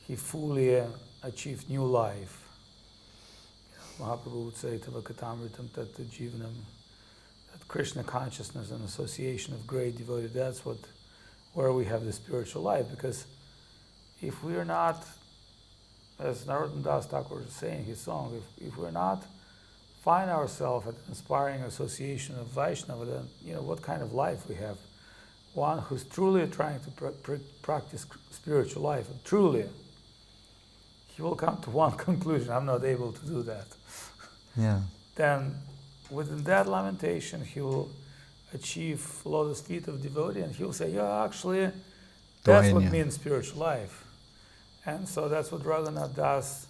he fully achieved new life. Mahaprabhu would say, Tava Katamritam Tattva Jivanam, that Krishna consciousness and association of great devotee, that's where we have the spiritual life. Because if we are not, as Narottam Das Thakur was saying in his song, if we're not find ourselves at inspiring association of Vaishnava, then what kind of life we have? One who's truly trying to practice spiritual life, and truly, he will come to one conclusion: I'm not able to do that. Yeah. Then, within that lamentation, he will achieve lotus feet of devotee, and he will say, "Yeah, actually, that's what means spiritual life." And so that's what Raghunath Das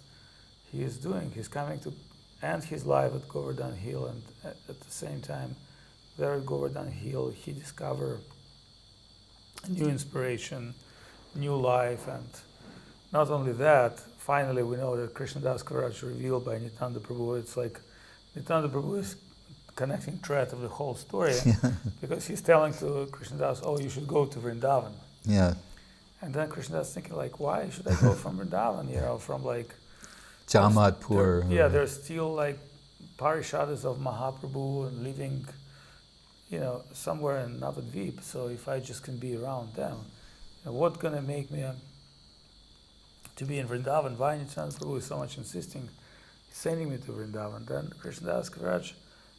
he is doing. He's coming to end his life at Govardhan Hill, and at the same time, there at Govardhan Hill, he discovered a new inspiration, new life, and not only that, finally we know that Krishnadas Kaviraj revealed by Nityananda Prabhu. It's like Nityananda Prabhu is connecting thread of the whole story because he's telling to Krishnadas, "Oh, you should go to Vrindavan." Yeah. And then Krishnadas thinking like, "Why should I go from Vrindavan? From like Jamadpur. There's still like parishadas of Mahaprabhu and living, somewhere in Navadvip. So if I just can be around them, what's gonna make me to be in Vrindavan? Why Nityananda Prabhu is so much insisting, sending me to Vrindavan?" Then Krishnadas Kaviraj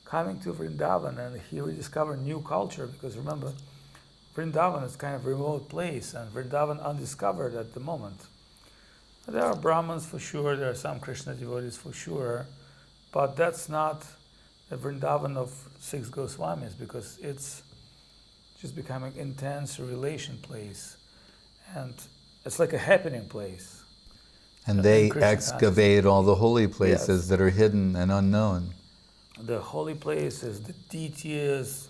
coming to Vrindavan, and he rediscovered new culture, because remember, Vrindavan is kind of a remote place, and Vrindavan undiscovered at the moment. There are Brahmins for sure, there are some Krishna devotees for sure, but that's not the Vrindavan of 6 Goswamis, because it's just becoming intense relation place, and it's like a happening place. And they excavate all the holy places that are hidden and unknown. The holy places, the deities,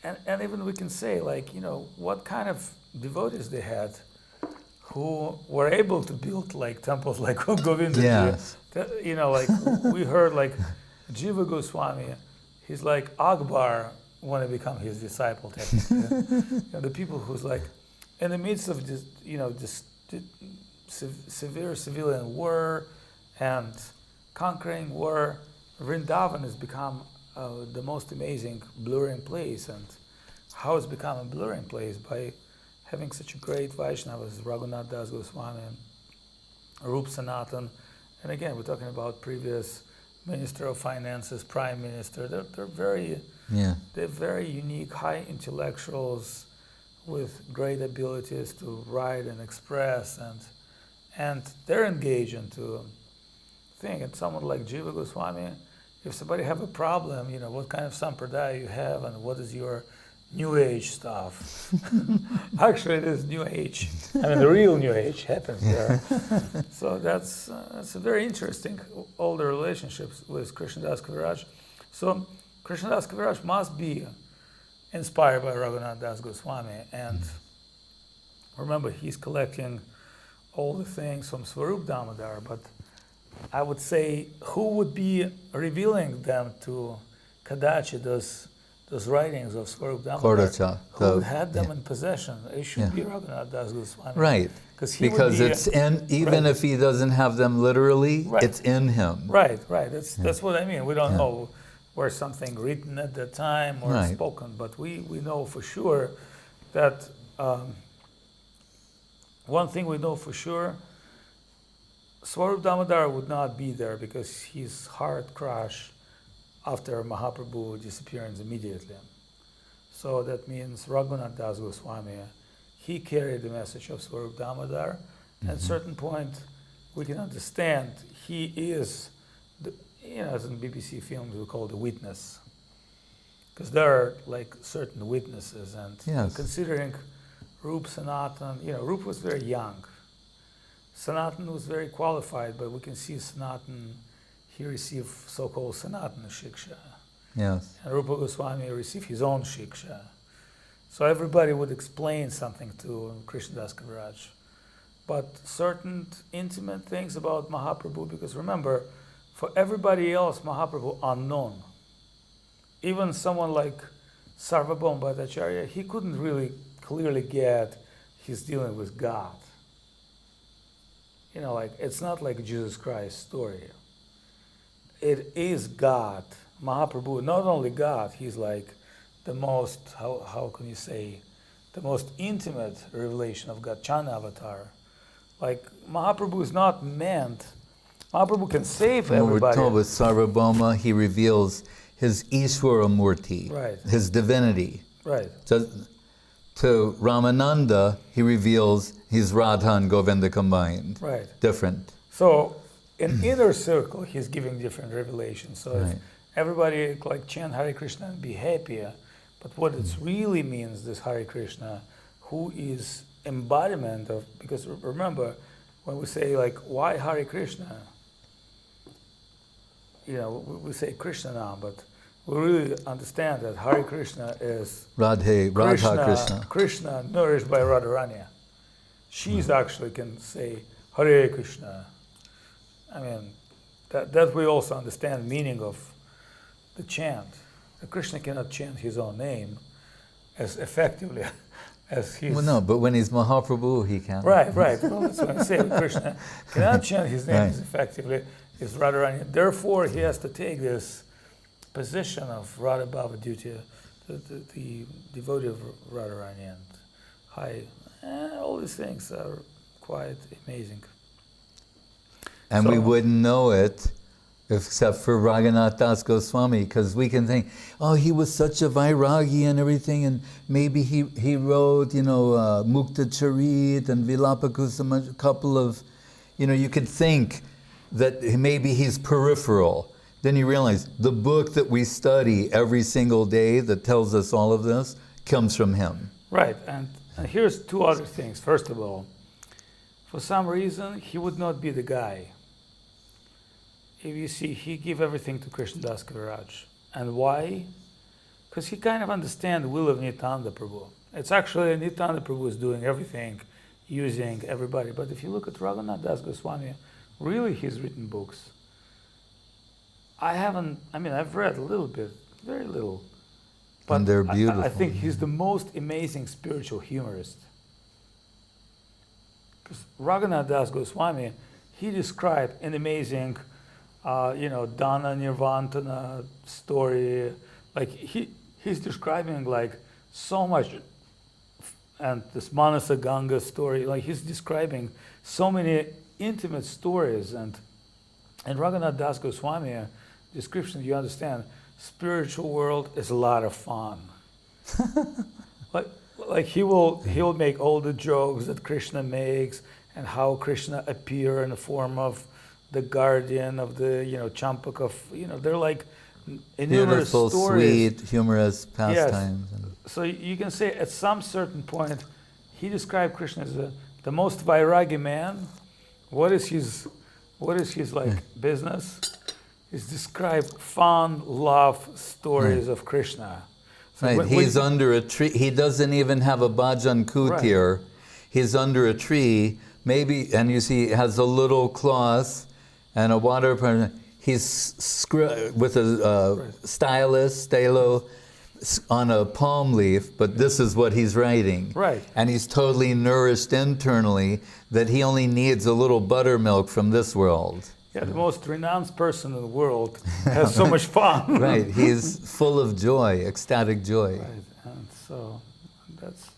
and even we can say, like, what kind of devotees they had who were able to build like temples like Govinda. Yes. Like we heard like Jiva Goswami, he's like Akbar want to become his disciple. The people who's like in the midst of this, severe civilian war and conquering war, Vrindavan has become the most amazing blurring place. And how it's become a blurring place? By having such a great Vaishnava as Raghunath Das Goswami, Rup Sanatan, and again we're talking about previous Minister of Finances, Prime Minister. They're very unique, high intellectuals with great abilities to write and express, and they're engaged into thing. And someone like Jiva Goswami, if somebody have a problem, what kind of sampradaya you have and what is your New Age stuff. Actually, it is New Age. The real New Age happens there. So that's a very interesting, all the relationships with Krishnadas Kaviraj. So Krishnadas Kaviraj must be inspired by Raghunath Das Goswami, and remember, he's collecting all the things from Swarup Damodar, but I would say who would be revealing them to Kadachi, those writings of Swarup Damodar? Kodacha, Who had them in possession? It should be Raghunath Das Goswami. Right. Because it's in, even if he doesn't have them literally, it's in him. Right. That's what I mean. We don't know where something written at that time or spoken, but we know for sure that one thing we know for sure, Swarup Damodar would not be there because his heart crashed after Mahaprabhu's disappearance immediately. So that means Raghunath Das Goswami, he carried the message of Swarup Damodar. At a certain point, we can understand he is, as in BBC films we call the witness. Because there are like certain witnesses, and considering Rup Sanatan, Rup was very young. Sanatan was very qualified, but we can see Sanatan, he received so-called Sanatana Shiksha. Yes. And Rupa Goswami received his own Shiksha. So everybody would explain something to Krishnadas Kaviraj. But certain intimate things about Mahaprabhu, because remember, for everybody else, Mahaprabhu unknown. Even someone like Sarvabhauma Bhattacharya, he couldn't really clearly get he's dealing with God. It's not like Jesus Christ's story. It is God. Mahaprabhu, not only God, he's like the most, how can you say, the most intimate revelation of God, Chana avatar. Like Mahaprabhu is not meant, Mahaprabhu can save everybody. We're told with Sarvabhauma, he reveals his Ishvara Murti, his divinity. Right. To Ramananda, he reveals he's Radha and Govinda combined. Right. Different. So in inner circle, he's giving different revelations. So if everybody chant Hare Krishna and be happier, but what it really means, this Hare Krishna, who is embodiment of, because remember, when we say why Hare Krishna, we say Krishna now, but we really understand that Hare Krishna is Radha Krishna. Krishna nourished by Radharani. She's actually can say Hare Krishna. I mean, that we also understand meaning of the chant. Krishna cannot chant his own name as effectively as he's... Well, no, but when he's Mahaprabhu, he can. Right. Well, that's what I say. Krishna cannot chant his name as effectively as Radharani. Therefore, he has to take this position of Radha Bhava Dutya, the devotee of Radharani, and high. All these things are quite amazing. And we wouldn't know it except for Raghunath Das Goswami, because we can think, he was such a Vairagi and everything, and maybe he wrote, Mukta Charit and Vilapa Kusama, a couple of, you could think that maybe he's peripheral. Then you realize the book that we study every single day that tells us all of this comes from him. Right, and here's two other things. First of all, for some reason, he would not be the guy. If you see, he gave everything to Krishnadas Kaviraj. And why? Because he kind of understands the will of Nityananda Prabhu. It's actually Nityananda Prabhu is doing everything, using everybody. But if you look at Raghunath Das Goswami, really he's written books. I've read a little bit, very little. But and they're beautiful. I think he's the most amazing spiritual humorist. Because Raghunath Das Goswami, he described an amazing, Dana Nirvantana story. He's describing so much, and this Manasa Ganga story. He's describing so many intimate stories, and Raghunath Das Goswami description, you understand, spiritual world is a lot of fun. He will make all the jokes that Krishna makes, and how Krishna appear in the form of the guardian of the Champaka. They're like innumerable beautiful, stories. sweet, humorous pastimes. Yes. So you can say at some certain point, he described Krishna as the most Vairagi man. What is his business? Is describe fun, love stories of Krishna. So he's under a tree. He doesn't even have a bhajan kutir. He's under a tree, maybe, and you see he has a little cloth and a water. He's with a stilo on a palm leaf, but this is what he's writing. Right. And he's totally nourished internally that he only needs a little buttermilk from this world. Yeah, the most renounced person in the world has so much fun. Right, he's full of joy, ecstatic joy. Right, and so that's,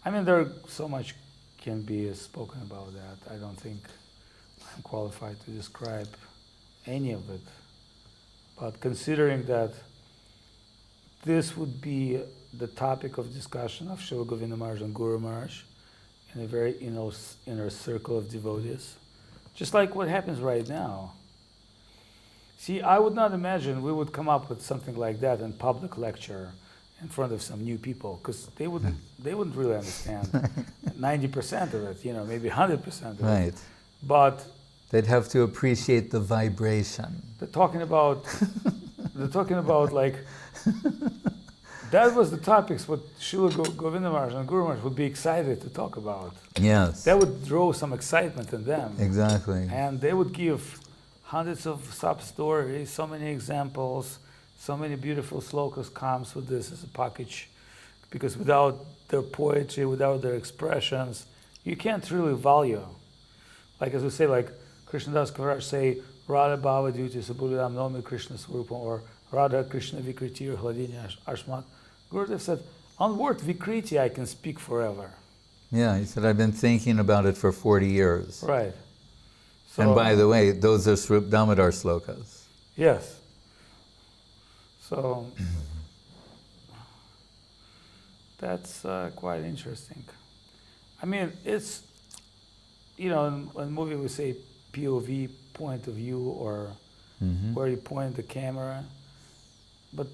I mean, there so much can be spoken about that. I don't think I'm qualified to describe any of it. But considering that this would be the topic of discussion of Srila Govinda Maharaj and Guru Maharaj in a very inner circle of devotees, just like what happens right now. See, I would not imagine we would come up with something like that in public lecture in front of some new people, because they wouldn't really understand 90% of it, maybe 100% of Right. it. But they'd have to appreciate the vibration. they're talking about like, that was the topics what Srila Govinda Maharaj and Guru Maharaj would be excited to talk about. Yes. That would draw some excitement in them. Exactly. And they would give hundreds of sub-stories, so many examples, so many beautiful slokas comes with this as a package. Because without their poetry, without their expressions, you can't really value. Like as we say, like Krishnadas Kaviraj say, Radha Bhava Duty Sabudam Nomi Krishna Swarupam, or Radha Krishna Vikriti or Hladini Ashmat. Gurudev said, on word Vikriti I can speak forever. Yeah, he said, I've been thinking about it for 40 years. Right. So, And by the way, those are Swarup Damodar slokas. yes. So that's quite interesting. I mean, it's, in a movie we say POV, point of view, or where you point the camera. But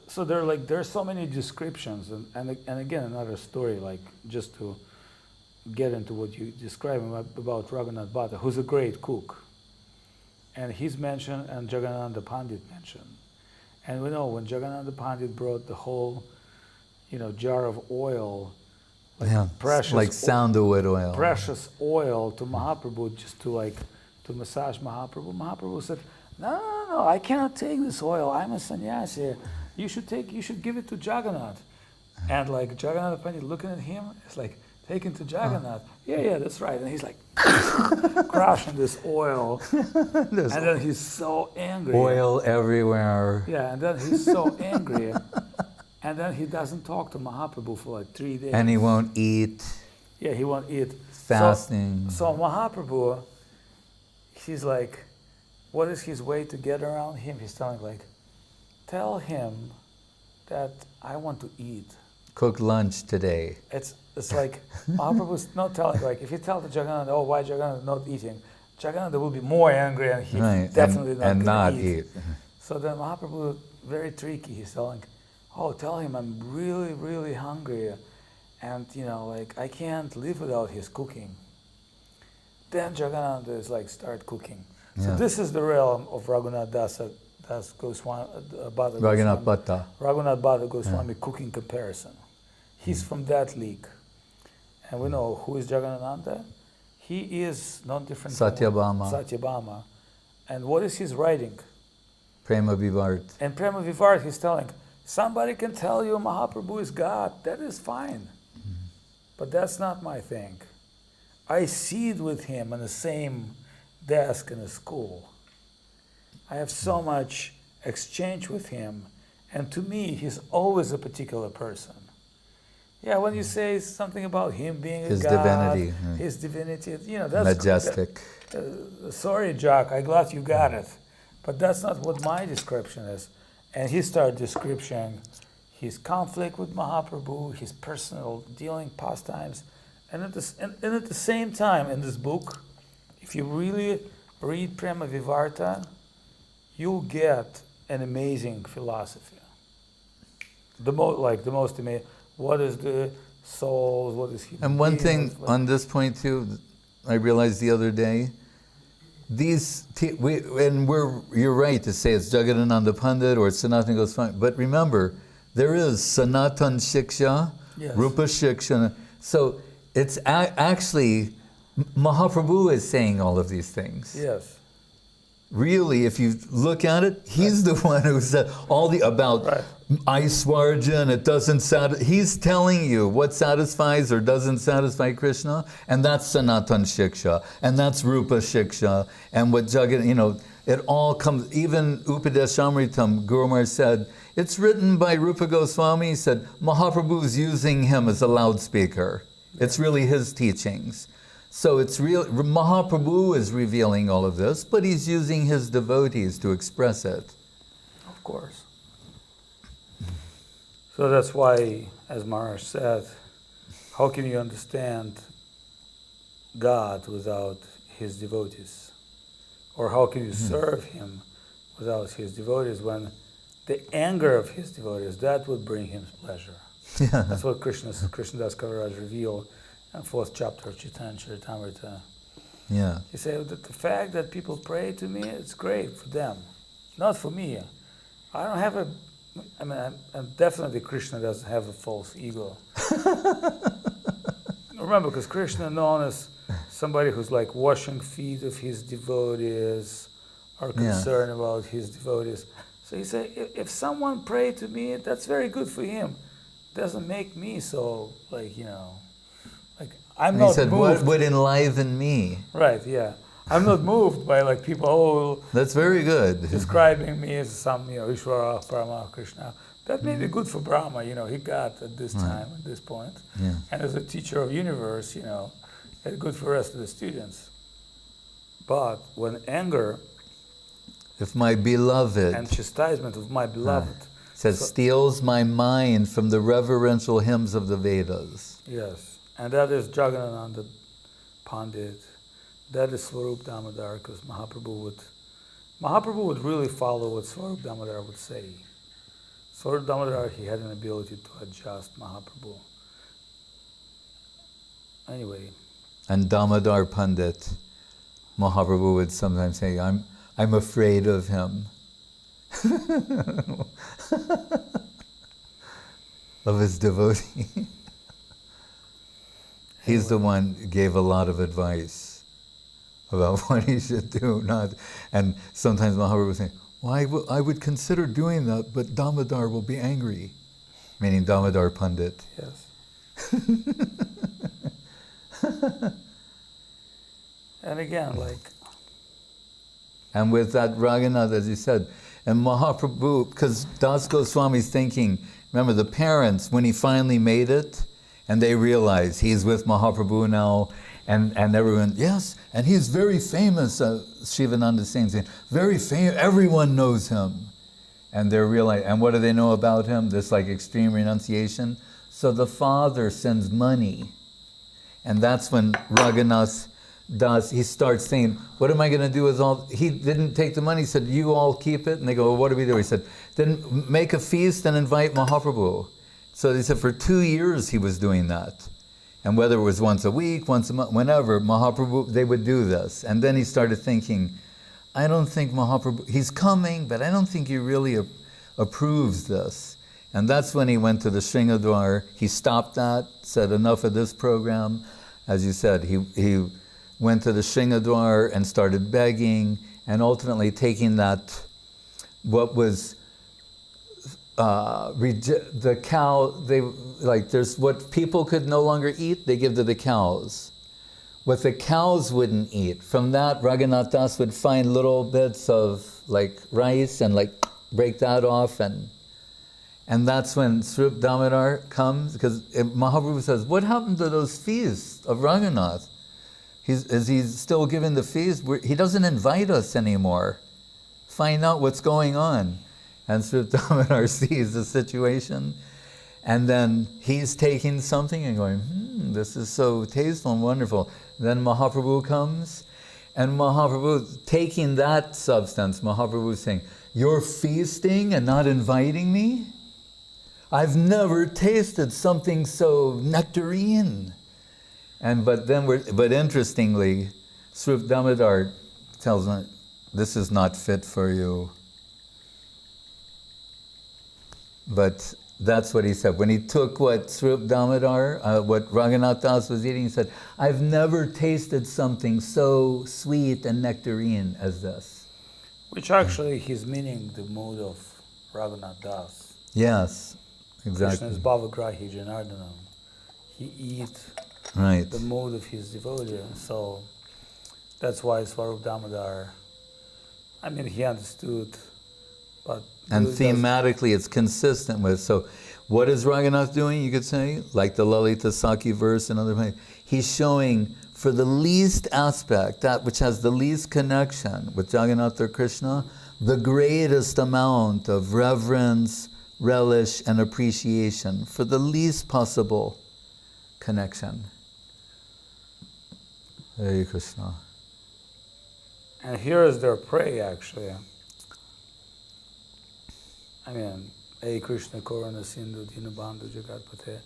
so there's so many descriptions, and again another story, like just to get into what you describe about Raghunath Bhata, who's a great cook. And he's mentioned, and Jagannatha Pandit mentioned. And we know when Jagannatha Pandit brought the whole, jar of oil, like sandalwood oil. precious oil to Mahaprabhu, just to massage Mahaprabhu. Mahaprabhu said, no, I cannot take this oil. I'm a sannyasi. You should give it to Jagannath. And like Jagannatha Pandit looking at him, it's like, take it to Jagannath. Yeah, that's right. And he's like crushing this oil. And then he's so angry. Oil everywhere. Yeah, and then he's so angry. And then he doesn't talk to Mahaprabhu for like 3 days. And he won't eat. Yeah, he won't eat. Fasting. So Mahaprabhu, he's like, what is his way to get around him? He's telling like, tell him that I want to eat. Cook lunch today. It's like Mahaprabhu's not telling, like if you tell the Jagannath, oh, why Jagannath is not eating, Jagannath will be more angry and he definitely not eat. So then Mahaprabhu, very tricky, he's telling, oh, tell him I'm really, really hungry, and I can't live without his cooking. Then Jagannath is like, start cooking. Yeah. So this is the realm of Raghunath Das Goswami, Raghunath Bhata. Raghunath Bhata Goswami cooking comparison. He's from that league. And we know who is Jagannatha? He is not different Satyabhama. from Satyabhama. And what is his writing? Prema Vivart. And Prema Vivart, he's telling, somebody can tell you Mahaprabhu is God. That is fine. But that's not my thing. I sit with him in the same desk in a school. I have so much exchange with him. And to me, he's always a particular person. Yeah, when you say something about him being His a God, divinity. his divinity, that's majestic. Sorry, Jack, I'm glad you got it. But that's not what my description is. And he started describing his conflict with Mahaprabhu, his personal dealing pastimes. And at the same time, in this book, if you really read Prema Vivarta, you'll get an amazing philosophy. The most amazing. What is the soul? What is human? And one thing on this point too, I realized the other day, you're right to say it's Jagadananda Pandit or Sanatana Goswami, but remember, there is Sanatan Shiksha, Yes. Rupa Shiksha, So it's actually, Mahaprabhu is saying all of these things. Yes. Really, if you look at it, he's the one who said all the about Aishwarya and it doesn't satisfy. He's telling you what satisfies or doesn't satisfy Krishna, and that's Sanatan Shiksha, and that's Rupa Shiksha, and what Jagat, it all comes, even Upadeshamritam, Guru Maharaj said, it's written by Rupa Goswami. He said, Mahaprabhu's using him as a loudspeaker. It's really his teachings. So it's real. Mahaprabhu is revealing all of this, but he's using his devotees to express it. Of course. So that's why, as Maharaj said, how can you understand God without his devotees? Or how can you serve him without his devotees when the anger of his devotees, that would bring him pleasure? Yeah. That's what Krishnadas Kaviraj revealed in 4th chapter of Chaitanya Charitamrita. Yeah. He said that the fact that people pray to me, it's great for them, not for me. I don't have and definitely Krishna doesn't have a false ego. Remember, because Krishna known as somebody who's like washing feet of his devotees, or concerned about his devotees. So he said, if someone pray to me, that's very good for him. Doesn't make me so I'm not moved. He said, what would enliven me? Right, yeah. I'm not moved by people that's very good. Describing me as some, Ishvara, Parama, Krishna. That may be good for Brahma, he got at this time, at this point. Yeah. And as a teacher of universe, it's good for the rest of the students. But when anger, if my beloved, and chastisement of my beloved, steals my mind from the reverential hymns of the Vedas. Yes. And that is Jagannatha Pandit, that is Swarup Damodar, because Mahaprabhu would really follow what Swarup Damodar would say. Swarup Damodar, he had an ability to adjust Mahaprabhu. Anyway. And Damodar Pandit, Mahaprabhu would sometimes say, I'm afraid of him. Of his devotee. He's the one who gave a lot of advice about what he should do, and sometimes Mahaprabhu would say, well, I would consider doing that, but Damodar will be angry, meaning Damodar Pandit. Yes. And again, and with that Raghunath, as you said, and Mahaprabhu, because Das Goswami's thinking, remember the parents, when he finally made it, and they realize he's with Mahaprabhu now, and everyone, yes, and he's very famous, Shivananda is saying, very famous, everyone knows him. And they realize, and what do they know about him? This extreme renunciation. So the father sends money. And that's when Raghunath Das, he starts saying, what am I going to do with all, he didn't take the money, he said, you all keep it. And they go, well, what do we do? He said, then make a feast and invite Mahaprabhu. So they said for 2 years he was doing that. And whether it was once a week, once a month, whenever, Mahaprabhu, they would do this. And then he started thinking, I don't think Mahaprabhu, he's coming, but I don't think he really approves this. And that's when he went to the Sringadwar. He stopped that, said enough of this program. As you said, he went to the Sringadwar and started begging, and ultimately taking that, what was the cow, there's what people could no longer eat, they give to the cows. What the cows wouldn't eat, from that Raghunath Das would find little bits of rice and break that off, and that's when Swarup Damodar comes, because Mahaprabhu says, what happened to those feasts of Raghunath? Is he still giving the feast? He doesn't invite us anymore. Find out what's going on. And Swarup Damodar sees the situation, and then he's taking something and going, this is so tasteful and wonderful. Then Mahaprabhu comes, and Mahaprabhu, taking that substance, Mahaprabhu is saying, you're feasting and not inviting me? I've never tasted something so nectarine. But interestingly, Swarup Damodar tells him, this is not fit for you. But That's what he said. When he took what Srup Damodar, what Raghunath Das was eating, he said, I've never tasted something so sweet and nectarine as this. Which actually he's meaning the mode of Raghunath Das. Yes, exactly. Krishna's Bhavagrahi Janardanam. He eat Right. the mode of his devotee. So that's why Swarup Damodar, I mean, he understood, but... And thematically it's consistent with, so what is Raghunath doing, you could say? Like the Lalita Saki verse and other places. He's showing for the least aspect, that which has the least connection with Jagannath or Krishna, the greatest amount of reverence, relish, and appreciation for the least possible connection. Hare Krishna. And here is their prey, actually. I mean, Hey Krishna Korana Sindhu Dinabandhu Jagatpate.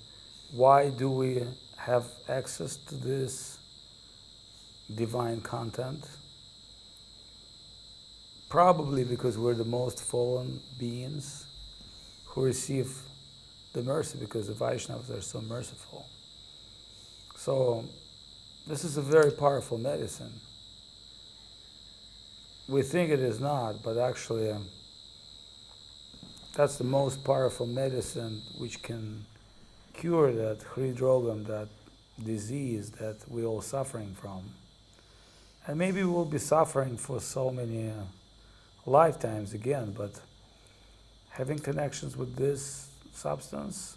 Why do we have access to this divine content? Probably because we're the most fallen beings who receive the mercy, because the Vaishnavas are so merciful. So this is a very powerful medicine. We think it is not, but actually that's the most powerful medicine which can cure that hridrogam, that disease that we're all suffering from. And maybe we'll be suffering for so many lifetimes again, but having connections with this substance.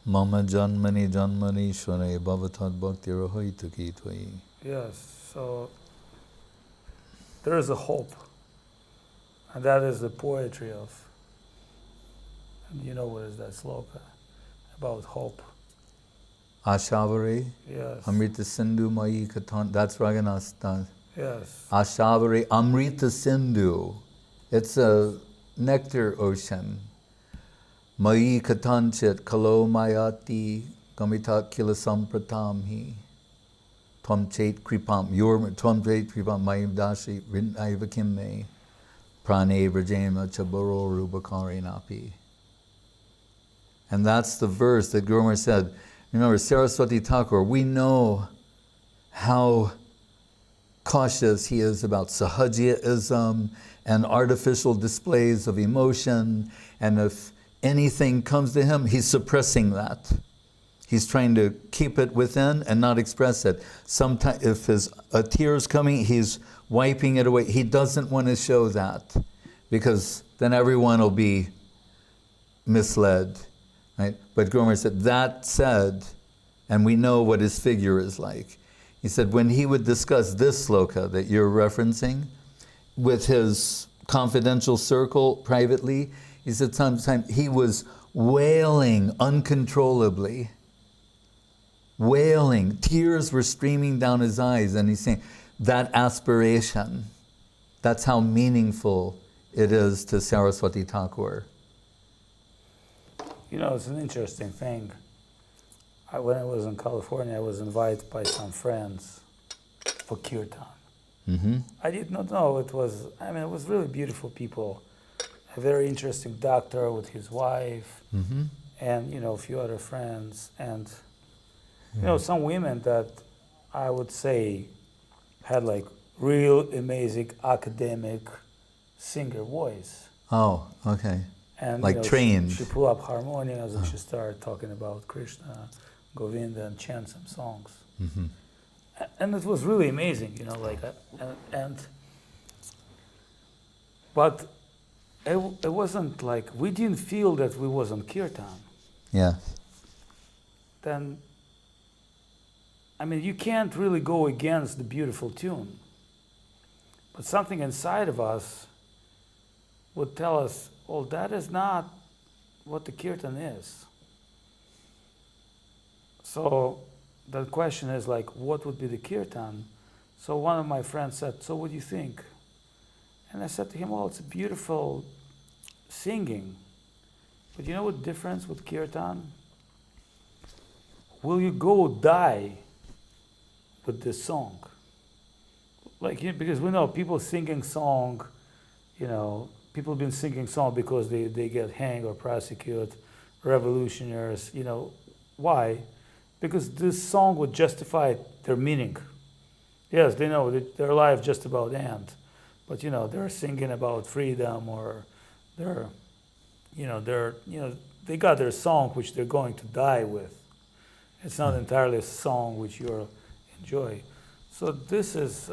Mama janmani janmani shvare bhavatad bhakti rahoituki tvai. Yes, so there is a hope. And that is the poetry of, you know what is that sloka about hope? Ashavare, Yes. Amrita Sindhu Mai Katan, that's Raghunath Das. Yes. Ashavare, Amrita Sindhu. It's a nectar ocean. Mai Katanchit Kalo Mayati Gamitat Kila Sampratamhi. Tvam Chet Kripam, Tvam Chet Kripam Mayim Dashi Rinaiva Kimme. Prane Vrajema Chaburo Rubakari Napi. And that's the verse that Guru Maharaj said. Remember, Saraswati Thakur, we know how cautious he is about sahajiyaism and artificial displays of emotion, and if anything comes to him, he's suppressing that. He's trying to keep it within and not express it. Sometimes, if a tear is coming, he's wiping it away. He doesn't want to show that, because then everyone will be misled. Right? But Gomer said, that said, and we know what his figure is like. He said when he would discuss this sloka that you're referencing with his confidential circle privately, he said sometimes he was wailing uncontrollably. Wailing. Tears were streaming down his eyes, and he's saying, that aspiration, that's how meaningful it is to Saraswati Thakur. You know, it's an interesting thing. When I was in California, I was invited by some friends for kirtan. Mm-hmm. I did not know it was really beautiful people. A very interesting doctor with his wife, Mm-hmm. and, a few other friends. And, some women that I would say had like real amazing academic singer voice. Oh, okay. And like trained. She pulled up harmonias and she started talking about Krishna, Govinda, and chant some songs. Mm-hmm. And it was really amazing, but it wasn't like, we didn't feel that we was on kirtan. Yeah. Then, you can't really go against the beautiful tune. But something inside of us would tell us, well, that is not what the kirtan is. So the question is like, what would be the kirtan? So one of my friends said, so what do you think? And I said to him, well, it's a beautiful singing. But you know what the difference with kirtan? Will you go die with this song? Because we know people singing song, people have been singing song because they get hanged or prosecuted revolutionaries, why? Because this song would justify their meaning. Yes, they know that their life just about end, but they're singing about freedom, or they're, they got their song which they're going to die with. It's not entirely a song which you enjoy. So this is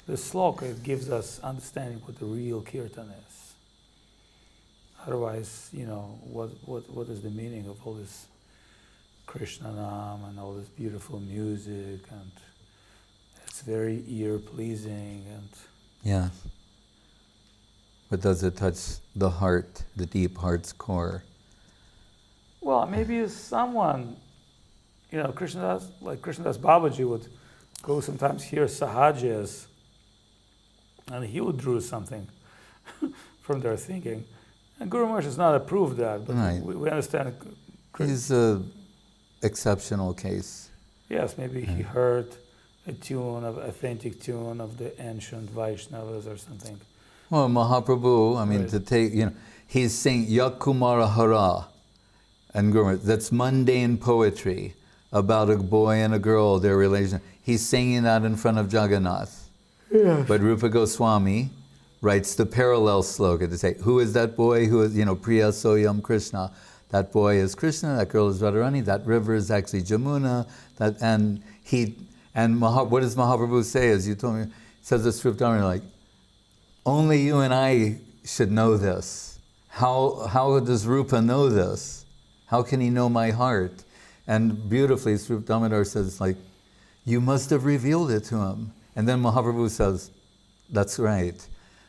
this sloka. It gives us understanding what the real kirtan is. Otherwise, what is the meaning of all this Krishna Nam and all this beautiful music, and it's very ear pleasing, and Yeah. But does it touch the heart, the deep heart's core? well, maybe someone, Krishnadas, like Krishnadas Babaji would go sometimes hear sahajas, and he would draw something from their thinking. And Guru Maharaj has not approved that, but Right. we understand. He's an exceptional case. Yes, maybe he heard a authentic tune of the ancient Vaishnavas or something. Well, Mahaprabhu, Right. to take, he's saying Yakumara Hara, and Guru Maharaj, that's mundane poetry about a boy and a girl, their relation. He's singing that in front of Jagannath. Yes. But Rupa Goswami writes the parallel sloka to say, who is that boy who is, Priya Soyam Krishna? That boy is Krishna, that girl is Radharani, that river is actually Jamuna, what does Mahaprabhu say, as you told me? It says this Srup Dharma, like, only you and I should know this. How does Rupa know this? How can he know my heart? And beautifully, Srup Damodar says, like, you must have revealed it to him. And then Mahaprabhu says, that's right.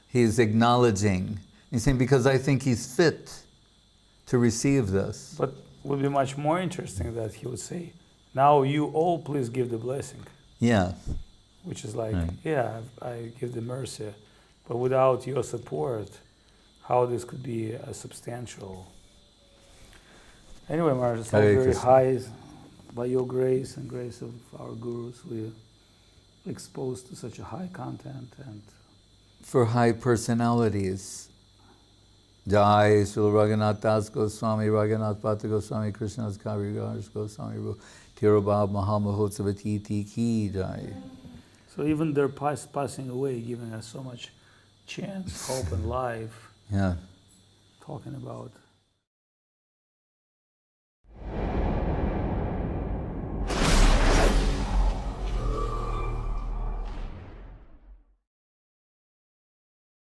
He's acknowledging. He's saying, because I think he's fit to receive this. But it would be much more interesting that he would say, now you all please give the blessing. Yeah. Which is like, Right. yeah, I give the mercy. But without your support, how this could be a substantial. Anyway, Maharaj, it's all Hare very Krishna. high. By your grace and grace of our gurus, we're exposed to such a high content. And For high personalities. Jai Srila Raghunath Das Goswami, Raghunath Bhata Goswami, Krishnadas Kaviraj Goswami, Tirobhab Mahamohotsavati Ki Jai. so even their passing away, giving us so much chance, hope, and life, Yeah. talking about